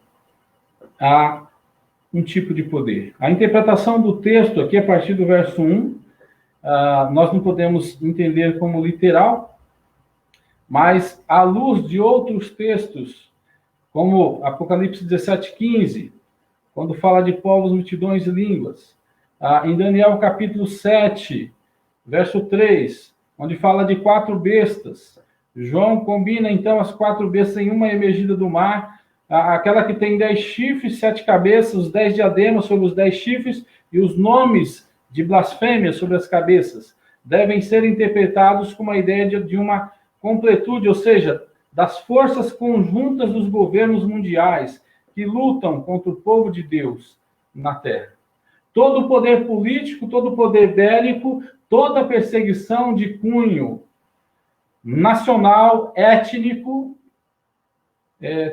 a um tipo de poder. A interpretação do texto aqui, a partir do verso 1, nós não podemos entender como literal, mas à luz de outros textos, como Apocalipse 17:15, quando fala de povos, multidões e línguas, em Daniel capítulo 7, verso 3, onde fala de 4 bestas, João combina, então, as 4 bestas em uma emergida do mar, aquela que tem 10 chifres, 7 cabeças, os 10 diademas sobre os 10 chifres e os nomes de blasfêmia sobre as cabeças, devem ser interpretados com uma ideia de uma completude, ou seja, das forças conjuntas dos governos mundiais que lutam contra o povo de Deus na Terra. Todo o poder político, todo o poder bélico, toda perseguição de cunho nacional, étnico,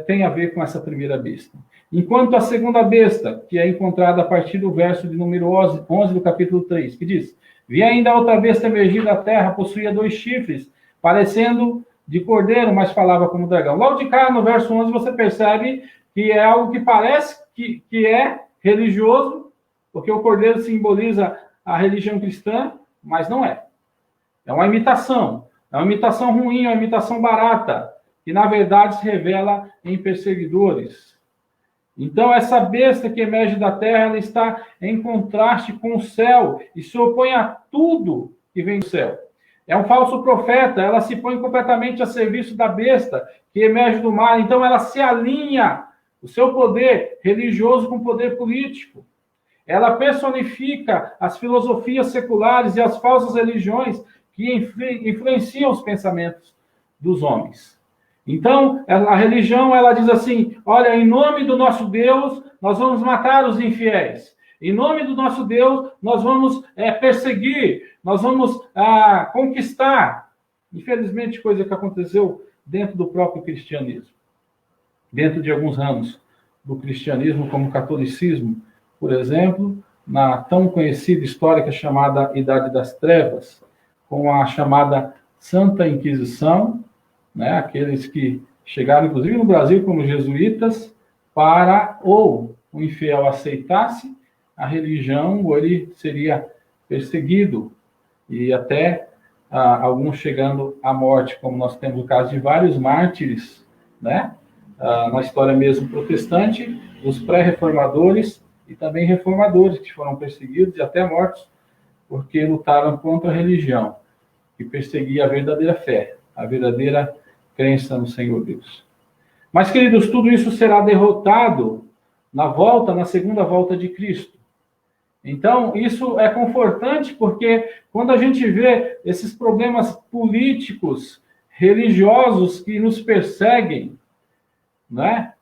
tem a ver com essa primeira besta. Enquanto a segunda besta, que é encontrada a partir do verso de número 11 do capítulo 3, que diz: vi ainda outra besta emergir da terra, possuía 2 chifres, parecendo de cordeiro, mas falava como dragão. Logo de cá, no verso 11, você percebe que é algo que parece que é religioso, porque o cordeiro simboliza a religião cristã, mas não é. É uma imitação ruim, é uma imitação barata, que na verdade se revela em perseguidores. Então, essa besta que emerge da terra, ela está em contraste com o céu e se opõe a tudo que vem do céu. É um falso profeta, ela se põe completamente a serviço da besta que emerge do mar. Então, ela se alinha o seu poder religioso com o poder político. Ela personifica as filosofias seculares e as falsas religiões que influenciam os pensamentos dos homens. Então, a religião, ela diz assim: olha, em nome do nosso Deus, nós vamos matar os infiéis. Em nome do nosso Deus, nós vamos perseguir, nós vamos conquistar. Infelizmente, coisa que aconteceu dentro do próprio cristianismo. Dentro de alguns ramos do cristianismo, como o catolicismo, por exemplo, na tão conhecida histórica chamada Idade das Trevas, com a chamada Santa Inquisição, né, aqueles que chegaram, inclusive, no Brasil como jesuítas, para ou o infiel aceitasse a religião, ou ele seria perseguido, e até alguns chegando à morte, como nós temos o caso de vários mártires, né, na história mesmo protestante, os pré-reformadores e também reformadores que foram perseguidos e até mortos, porque lutaram contra a religião, que perseguia a verdadeira fé, a verdadeira crença no Senhor Deus. Mas, queridos, tudo isso será derrotado na segunda volta de Cristo. Então, isso é confortante, porque quando a gente vê esses problemas políticos, religiosos que nos perseguem, né?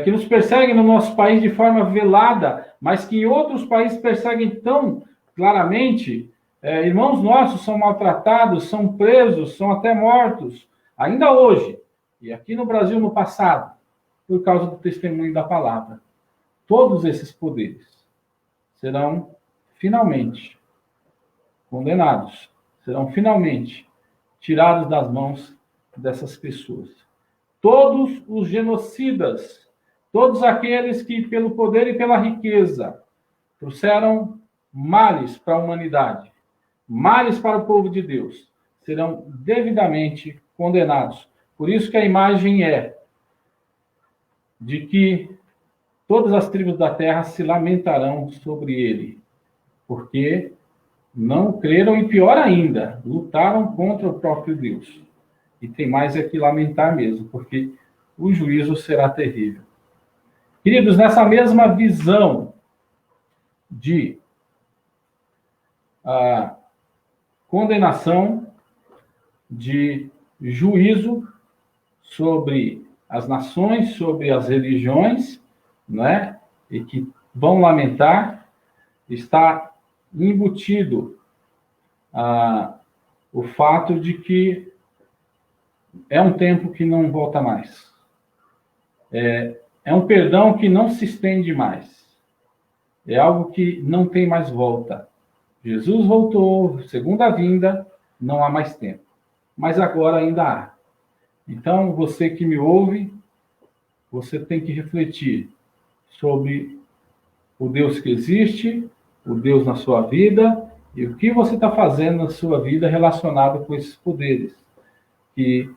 Que nos perseguem no nosso país de forma velada, mas que em outros países perseguem tão claramente, irmãos nossos são maltratados, são presos, são até mortos, ainda hoje, e aqui no Brasil no passado, por causa do testemunho da palavra. Todos esses poderes serão finalmente condenados, serão finalmente tirados das mãos dessas pessoas. Todos os genocidas, todos aqueles que pelo poder e pela riqueza trouxeram males para a humanidade, males para o povo de Deus, serão devidamente condenados. Por isso que a imagem é de que todas as tribos da terra se lamentarão sobre ele, porque não creram e, pior ainda, lutaram contra o próprio Deus. E tem mais é que lamentar mesmo, porque o juízo será terrível. Queridos, nessa mesma visão de condenação, de juízo sobre as nações, sobre as religiões, né, e que vão lamentar, está embutido o fato de que é um tempo que não volta mais. É um perdão que não se estende mais. É algo que não tem mais volta. Jesus voltou, segunda vinda, não há mais tempo. Mas agora ainda há. Então, você que me ouve, você tem que refletir sobre o Deus que existe, o Deus na sua vida, e o que você está fazendo na sua vida relacionado com esses poderes, que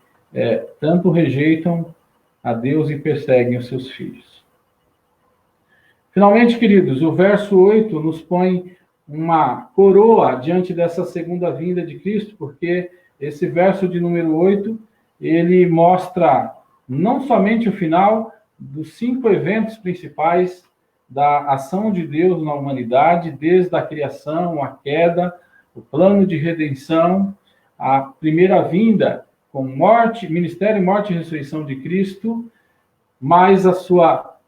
tanto rejeitam a Deus e perseguem os seus filhos. Finalmente, queridos, o verso 8 nos põe uma coroa diante dessa segunda vinda de Cristo, porque esse verso de número 8, ele mostra não somente o final dos 5 eventos principais da ação de Deus na humanidade, desde a criação, a queda, o plano de redenção, a primeira vinda com morte, ministério, morte e ressurreição de Cristo, mais o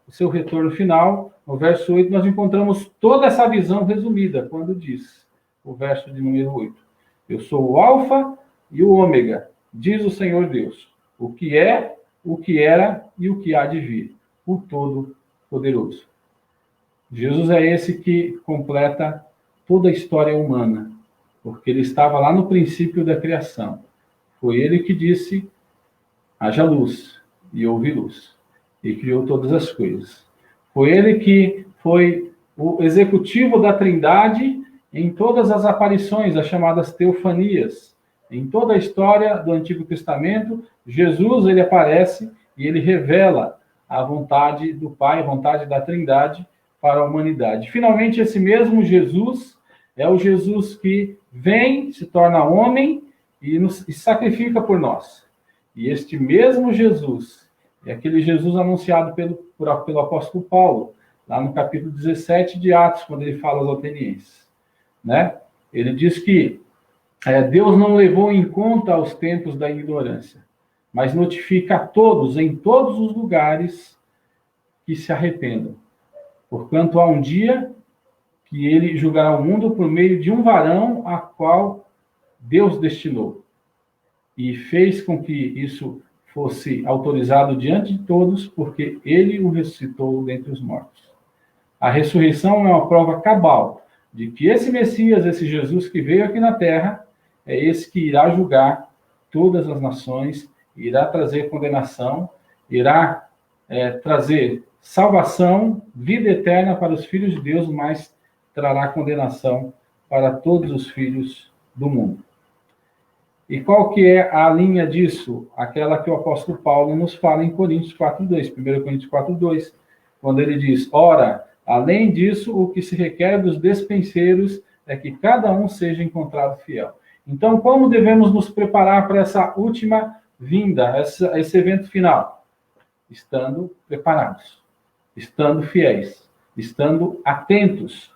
seu retorno final. No verso 8, nós encontramos toda essa visão resumida, quando diz, o verso de número 8, eu sou o Alfa e o Ômega, diz o Senhor Deus, o que é, o que era e o que há de vir, o Todo-Poderoso. Jesus é esse que completa toda a história humana, porque ele estava lá no princípio da criação. Foi ele que disse, haja luz, e houve luz, e criou todas as coisas. Foi ele que foi o executivo da Trindade em todas as aparições, as chamadas teofanias. Em toda a história do Antigo Testamento, Jesus ele aparece e ele revela a vontade do Pai, a vontade da Trindade para a humanidade. Finalmente, esse mesmo Jesus é o Jesus que vem, se torna homem e sacrifica por nós. E este mesmo Jesus é aquele Jesus anunciado pelo apóstolo Paulo, lá no capítulo 17 de Atos, quando ele fala aos atenienses. Né? Ele diz que Deus não levou em conta os tempos da ignorância, mas notifica a todos, em todos os lugares, que se arrependam. Porquanto há um dia que ele julgará o mundo por meio de um varão a qual Deus destinou. E fez com que isso fosse autorizado diante de todos, porque ele o ressuscitou dentre os mortos. A ressurreição é uma prova cabal de que esse Messias, esse Jesus que veio aqui na Terra, é esse que irá julgar todas as nações, irá trazer condenação, irá trazer salvação, vida eterna para os filhos de Deus, mas trará condenação para todos os filhos do mundo. E qual que é a linha disso? Aquela que o apóstolo Paulo nos fala em Coríntios 4:2, 1 Coríntios 4:2, quando ele diz, ora, além disso, o que se requer dos despenseiros é que cada um seja encontrado fiel. Então, como devemos nos preparar para essa última vinda, esse evento final? Estando preparados, estando fiéis, estando atentos.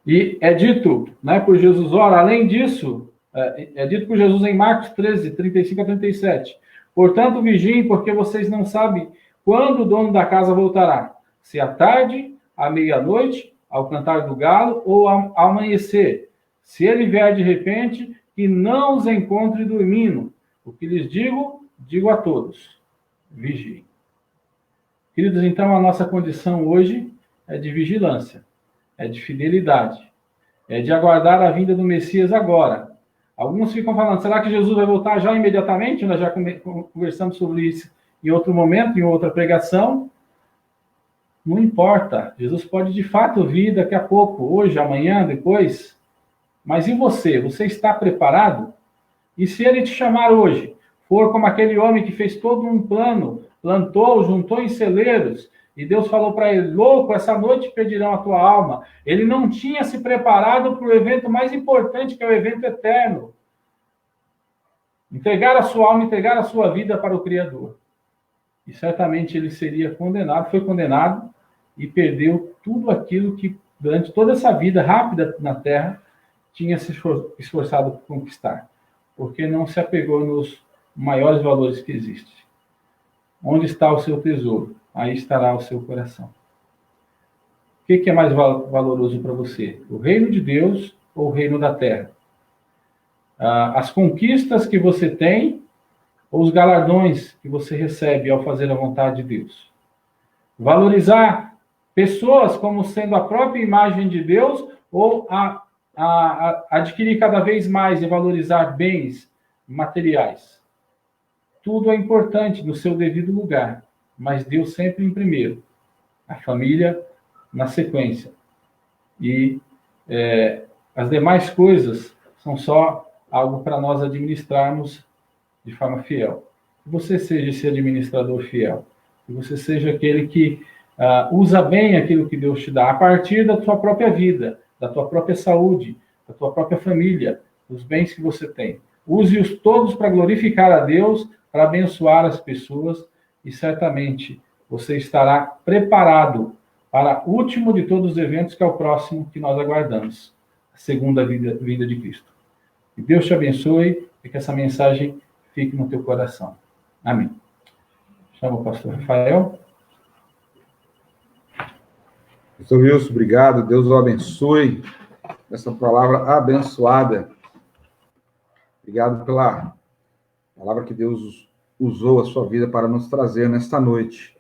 E é dito, né, por Jesus, ora, além disso, é dito por Jesus em Marcos 13, 35 a 37. Portanto, vigiem, porque vocês não sabem quando o dono da casa voltará. Se à tarde, à meia-noite, ao cantar do galo, ou ao amanhecer. Se ele vier de repente, que não os encontre dormindo. O que lhes digo, digo a todos. Vigiem. Queridos, então a nossa condição hoje é de vigilância, é de fidelidade, é de aguardar a vinda do Messias agora. Alguns ficam falando, será que Jesus vai voltar já imediatamente? Nós já conversamos sobre isso em outro momento, em outra pregação. Não importa, Jesus pode de fato vir daqui a pouco, hoje, amanhã, depois. Mas e você? Você está preparado? E se ele te chamar hoje, for como aquele homem que fez todo um plano, plantou, juntou em celeiros, e Deus falou para ele, louco, essa noite pedirão a tua alma. Ele não tinha se preparado para o evento mais importante, que é o evento eterno. Entregar a sua alma, entregar a sua vida para o Criador. E certamente ele seria condenado, foi condenado, e perdeu tudo aquilo que, durante toda essa vida rápida na Terra, tinha se esforçado por conquistar. Porque não se apegou nos maiores valores que existem. Onde está o seu tesouro? Aí estará o seu coração. O que é mais valoroso para você? O reino de Deus ou o reino da terra? As conquistas que você tem ou os galardões que você recebe ao fazer a vontade de Deus? Valorizar pessoas como sendo a própria imagem de Deus ou adquirir cada vez mais e valorizar bens materiais? Tudo é importante no seu devido lugar, mas Deus sempre em primeiro, a família na sequência. E as demais coisas são só algo para nós administrarmos de forma fiel. Que você seja esse administrador fiel, que você seja aquele que usa bem aquilo que Deus te dá, a partir da tua própria vida, da tua própria saúde, da tua própria família, dos bens que você tem. use-os todos para glorificar a Deus, para abençoar as pessoas, e certamente você estará preparado para o último de todos os eventos, que é o próximo que nós aguardamos, a segunda vinda de Cristo. Que Deus te abençoe e que essa mensagem fique no teu coração. Amém. Chama o pastor Rafael. Pastor Wilson, obrigado. Deus o abençoe. Essa palavra abençoada. Obrigado pela palavra que Deus usou a sua vida para nos trazer nesta noite.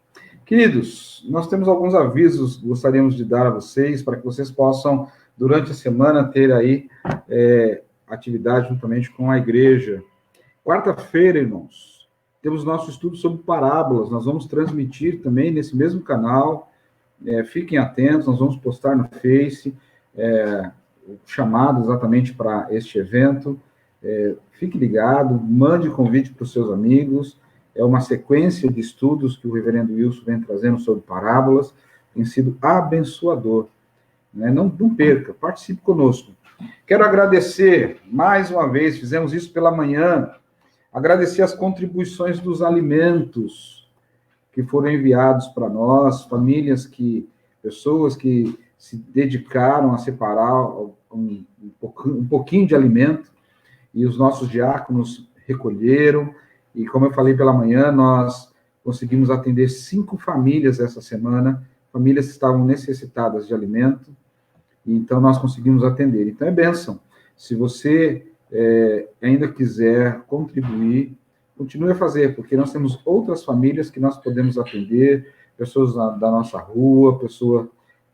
Queridos, nós temos alguns avisos que gostaríamos de dar a vocês, para que vocês possam, durante a semana, ter aí atividade juntamente com a igreja. Quarta-feira, irmãos, temos nosso estudo sobre parábolas. Nós vamos transmitir também nesse mesmo canal. Fiquem atentos, nós vamos postar no Face o chamado exatamente para este evento. Fique ligado, mande convite para os seus amigos. É uma sequência de estudos que o reverendo Wilson vem trazendo sobre parábolas. Tem sido abençoador. Não perca, participe conosco. Quero agradecer, mais uma vez, fizemos isso pela manhã, agradecer as contribuições dos alimentos que foram enviados para nós, pessoas que se dedicaram a separar um pouquinho de alimento, e os nossos diáconos recolheram, e como eu falei pela manhã, nós conseguimos atender 5 famílias essa semana, famílias que estavam necessitadas de alimento, e então nós conseguimos atender. Então é bênção. Se você ainda quiser contribuir, continue a fazer, porque nós temos outras famílias que nós podemos atender, pessoas da nossa rua, pessoas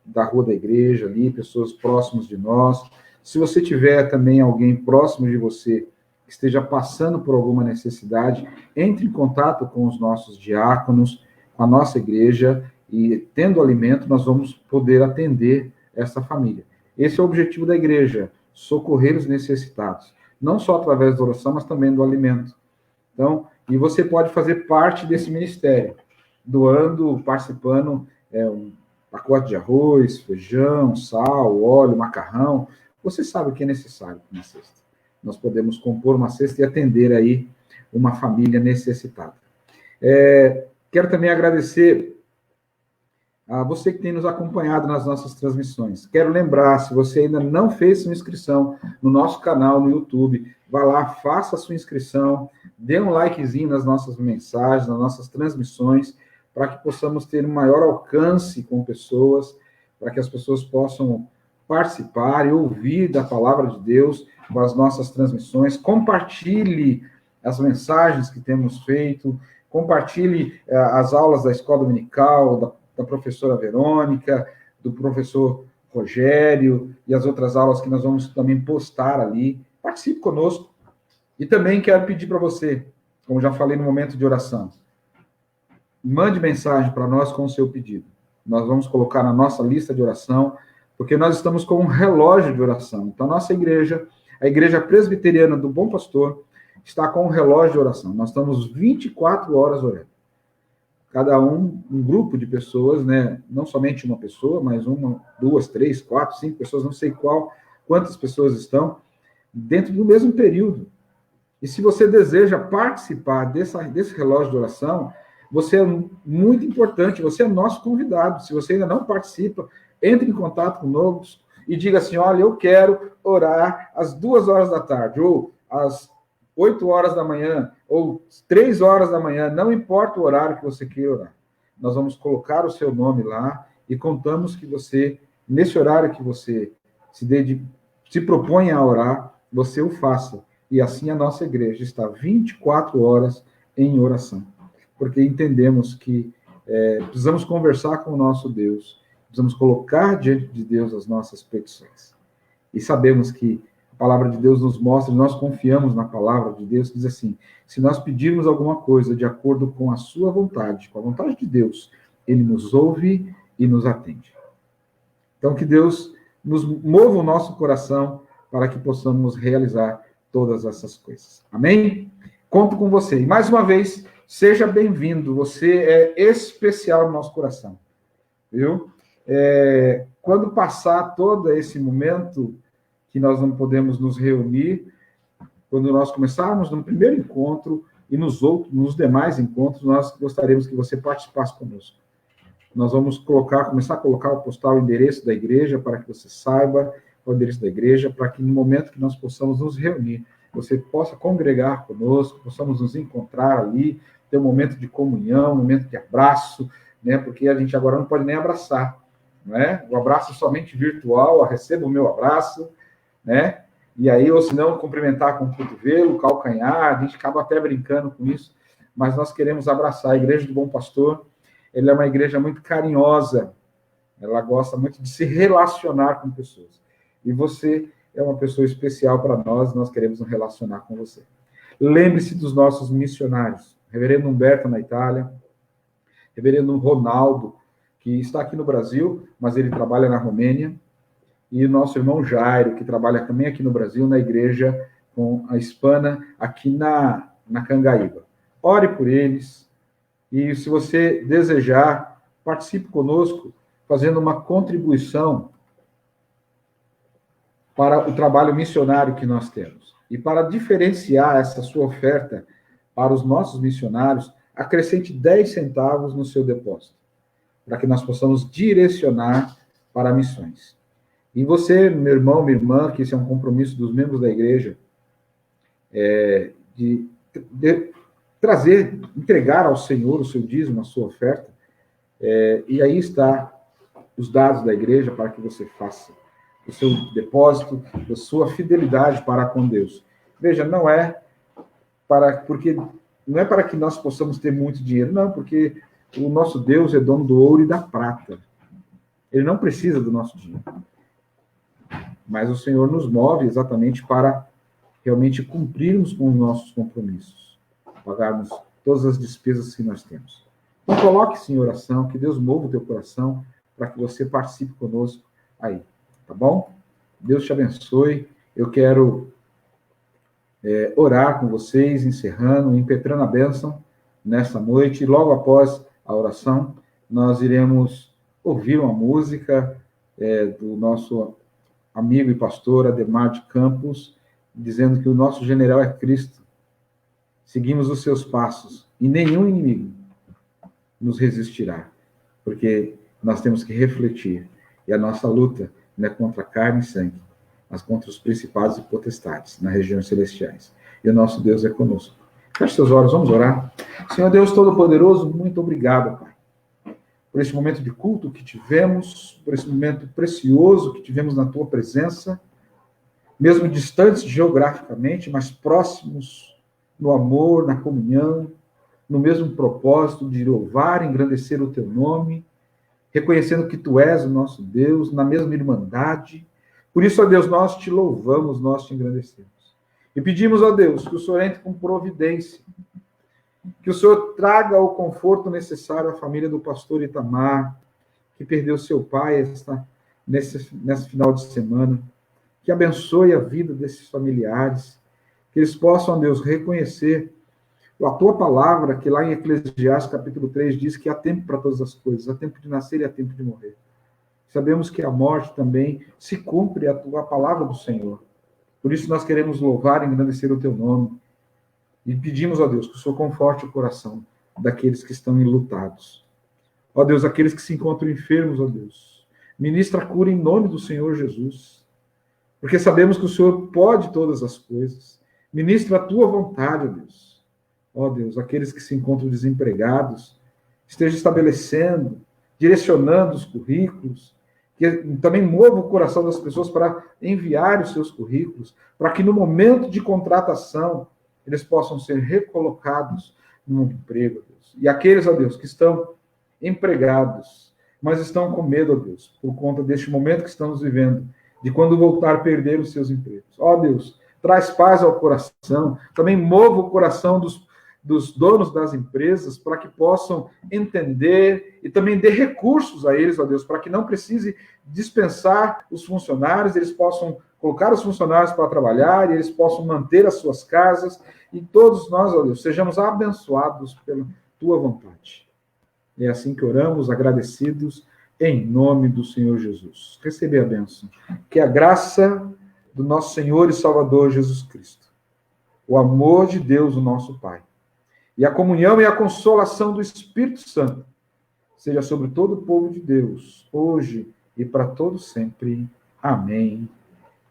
da rua da igreja ali, pessoas próximas de nós. Se você tiver também alguém próximo de você que esteja passando por alguma necessidade, entre em contato com os nossos diáconos, com a nossa igreja, e tendo alimento, nós vamos poder atender essa família. Esse é o objetivo da igreja, socorrer os necessitados, não só através da oração, mas também do alimento. Então, e você pode fazer parte desse ministério, doando, participando, um pacote de arroz, feijão, sal, óleo, macarrão. Você sabe o que é necessário na cesta. Nós podemos compor uma cesta e atender aí uma família necessitada. Quero também agradecer a você que tem nos acompanhado nas nossas transmissões. Quero lembrar, se você ainda não fez sua inscrição no nosso canal no YouTube, vá lá, faça a sua inscrição, dê um likezinho nas nossas mensagens, nas nossas transmissões, para que possamos ter um maior alcance com pessoas, para que as pessoas possam participar e ouvir da palavra de Deus com as nossas transmissões. Compartilhe as mensagens que temos feito, compartilhe as aulas da escola dominical, da professora Verônica, do professor Rogério, e as outras aulas que nós vamos também postar ali. Participe conosco. E também quero pedir para você, como já falei no momento de oração, mande mensagem para nós com o seu pedido. Nós vamos colocar na nossa lista de oração, porque nós estamos com um relógio de oração. Então, nossa igreja, a Igreja Presbiteriana do Bom Pastor, está com um relógio de oração. Nós estamos 24 horas orando. Cada um grupo de pessoas, não somente uma pessoa, mas 1, 2, 3, 4, 5 pessoas, não sei quantas pessoas estão, dentro do mesmo período. E se você deseja participar desse relógio de oração, você é muito importante, você é nosso convidado. Se você ainda não participa, entre em contato conosco e diga assim, olha, eu quero orar às 2 horas da tarde, ou às 8 horas da manhã, ou 3 horas da manhã, não importa o horário que você queira orar. Nós vamos colocar o seu nome lá e contamos que você, nesse horário que você se propõe a orar, você o faça. E assim a nossa igreja está 24 horas em oração. Porque entendemos que precisamos conversar com o nosso Deus, precisamos colocar diante de Deus as nossas petições. E sabemos que a palavra de Deus nos mostra, nós confiamos na palavra de Deus, que diz assim, se nós pedirmos alguma coisa de acordo com a sua vontade, com a vontade de Deus, ele nos ouve e nos atende. Então, que Deus nos mova o nosso coração para que possamos realizar todas essas coisas. Amém? Conto com você. E, mais uma vez, seja bem-vindo. Você é especial no nosso coração. Viu? Quando passar todo esse momento que nós não podemos nos reunir, quando nós começarmos no primeiro encontro e nos demais encontros, nós gostaríamos que você participasse conosco. Nós vamos começar a colocar o endereço da igreja, para que você saiba o endereço da igreja, para que no momento que nós possamos nos reunir, você possa congregar conosco, possamos nos encontrar ali, ter um momento de comunhão, um momento de abraço, né? Porque a gente agora não pode nem abraçar, né? O abraço é somente virtual, receba o meu abraço, né? E aí, ou se não, cumprimentar com o cotovelo, calcanhar, a gente acaba até brincando com isso, mas nós queremos abraçar. A Igreja do Bom Pastor, ela é uma igreja muito carinhosa, ela gosta muito de se relacionar com pessoas. E você é uma pessoa especial para nós queremos nos relacionar com você. Lembre-se dos nossos missionários, Reverendo Humberto na Itália, Reverendo Ronaldo, que está aqui no Brasil, mas ele trabalha na Romênia, e o nosso irmão Jairo, que trabalha também aqui no Brasil, na igreja com a hispana, aqui na Cangaíba. Ore por eles, e se você desejar, participe conosco, fazendo uma contribuição para o trabalho missionário que nós temos. E para diferenciar essa sua oferta para os nossos missionários, acrescente 10 centavos no seu depósito, para que nós possamos direcionar para missões. E você, meu irmão, minha irmã, que esse é um compromisso dos membros da igreja, de trazer, entregar ao Senhor o seu dízimo, a sua oferta, e aí está os dados da igreja para que você faça o seu depósito, a sua fidelidade para com Deus. Veja, não é para que nós possamos ter muito dinheiro, não, porque o nosso Deus é dono do ouro e da prata. Ele não precisa do nosso dinheiro. Mas o Senhor nos move exatamente para realmente cumprirmos com os nossos compromissos, pagarmos todas as despesas que nós temos. Então, coloque-se em oração, que Deus mova o teu coração para que você participe conosco aí, tá bom? Deus te abençoe. Eu quero orar com vocês, encerrando, impetrando a bênção nessa noite. E logo após a oração, nós iremos ouvir uma música do nosso amigo e pastor Ademar de Campos, dizendo que o nosso general é Cristo. Seguimos os seus passos e nenhum inimigo nos resistirá, porque nós temos que refletir. E a nossa luta não é contra carne e sangue, mas contra os principados e potestades nas regiões celestiais. E o nosso Deus é conosco. Feche seus olhos, vamos orar. Senhor Deus Todo-Poderoso, muito obrigado, Pai, por esse momento de culto que tivemos, por esse momento precioso que tivemos na Tua presença, mesmo distantes geograficamente, mas próximos no amor, na comunhão, no mesmo propósito de louvar e engrandecer o Teu nome, reconhecendo que Tu és o nosso Deus, na mesma irmandade. Por isso, ó Deus, nós Te louvamos, nós Te engrandecemos. E pedimos, ó Deus, que o Senhor entre com providência, que o Senhor traga o conforto necessário à família do pastor Itamar, que perdeu seu pai nesse final de semana, que abençoe a vida desses familiares, que eles possam, ó Deus, reconhecer a Tua palavra, que lá em Eclesiastes, capítulo 3, diz que há tempo para todas as coisas, há tempo de nascer e há tempo de morrer. Sabemos que a morte também se cumpre a Tua palavra do Senhor. Por isso nós queremos louvar e engrandecer o Teu nome. E pedimos, ó Deus, que o Senhor conforte o coração daqueles que estão enlutados. Ó Deus, aqueles que se encontram enfermos, ó Deus, ministra a cura em nome do Senhor Jesus. Porque sabemos que o Senhor pode todas as coisas. Ministra a Tua vontade, ó Deus. Ó Deus, aqueles que se encontram desempregados, esteja estabelecendo, direcionando os currículos, que também mova o coração das pessoas para enviar os seus currículos, para que no momento de contratação eles possam ser recolocados no emprego, Deus. E aqueles, ó Deus, que estão empregados, mas estão com medo, ó Deus, por conta deste momento que estamos vivendo, de quando voltar a perder os seus empregos. Ó Deus, traz paz ao coração, também mova o coração dos donos das empresas, para que possam entender e também dê recursos a eles, ó Deus, para que não precise dispensar os funcionários, eles possam colocar os funcionários para trabalhar, e eles possam manter as suas casas, e todos nós, ó Deus, sejamos abençoados pela Tua vontade. É assim que oramos, agradecidos, em nome do Senhor Jesus. Recebe a bênção. Que a graça do nosso Senhor e Salvador Jesus Cristo, o amor de Deus, o nosso Pai, e a comunhão e a consolação do Espírito Santo seja sobre todo o povo de Deus, hoje e para todo sempre. Amém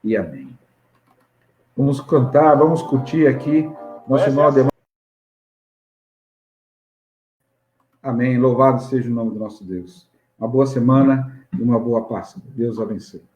e amém. Vamos cantar, vamos curtir aqui nosso nó. Amém. Louvado seja o nome do nosso Deus. Uma boa semana e uma boa Páscoa. Deus abençoe.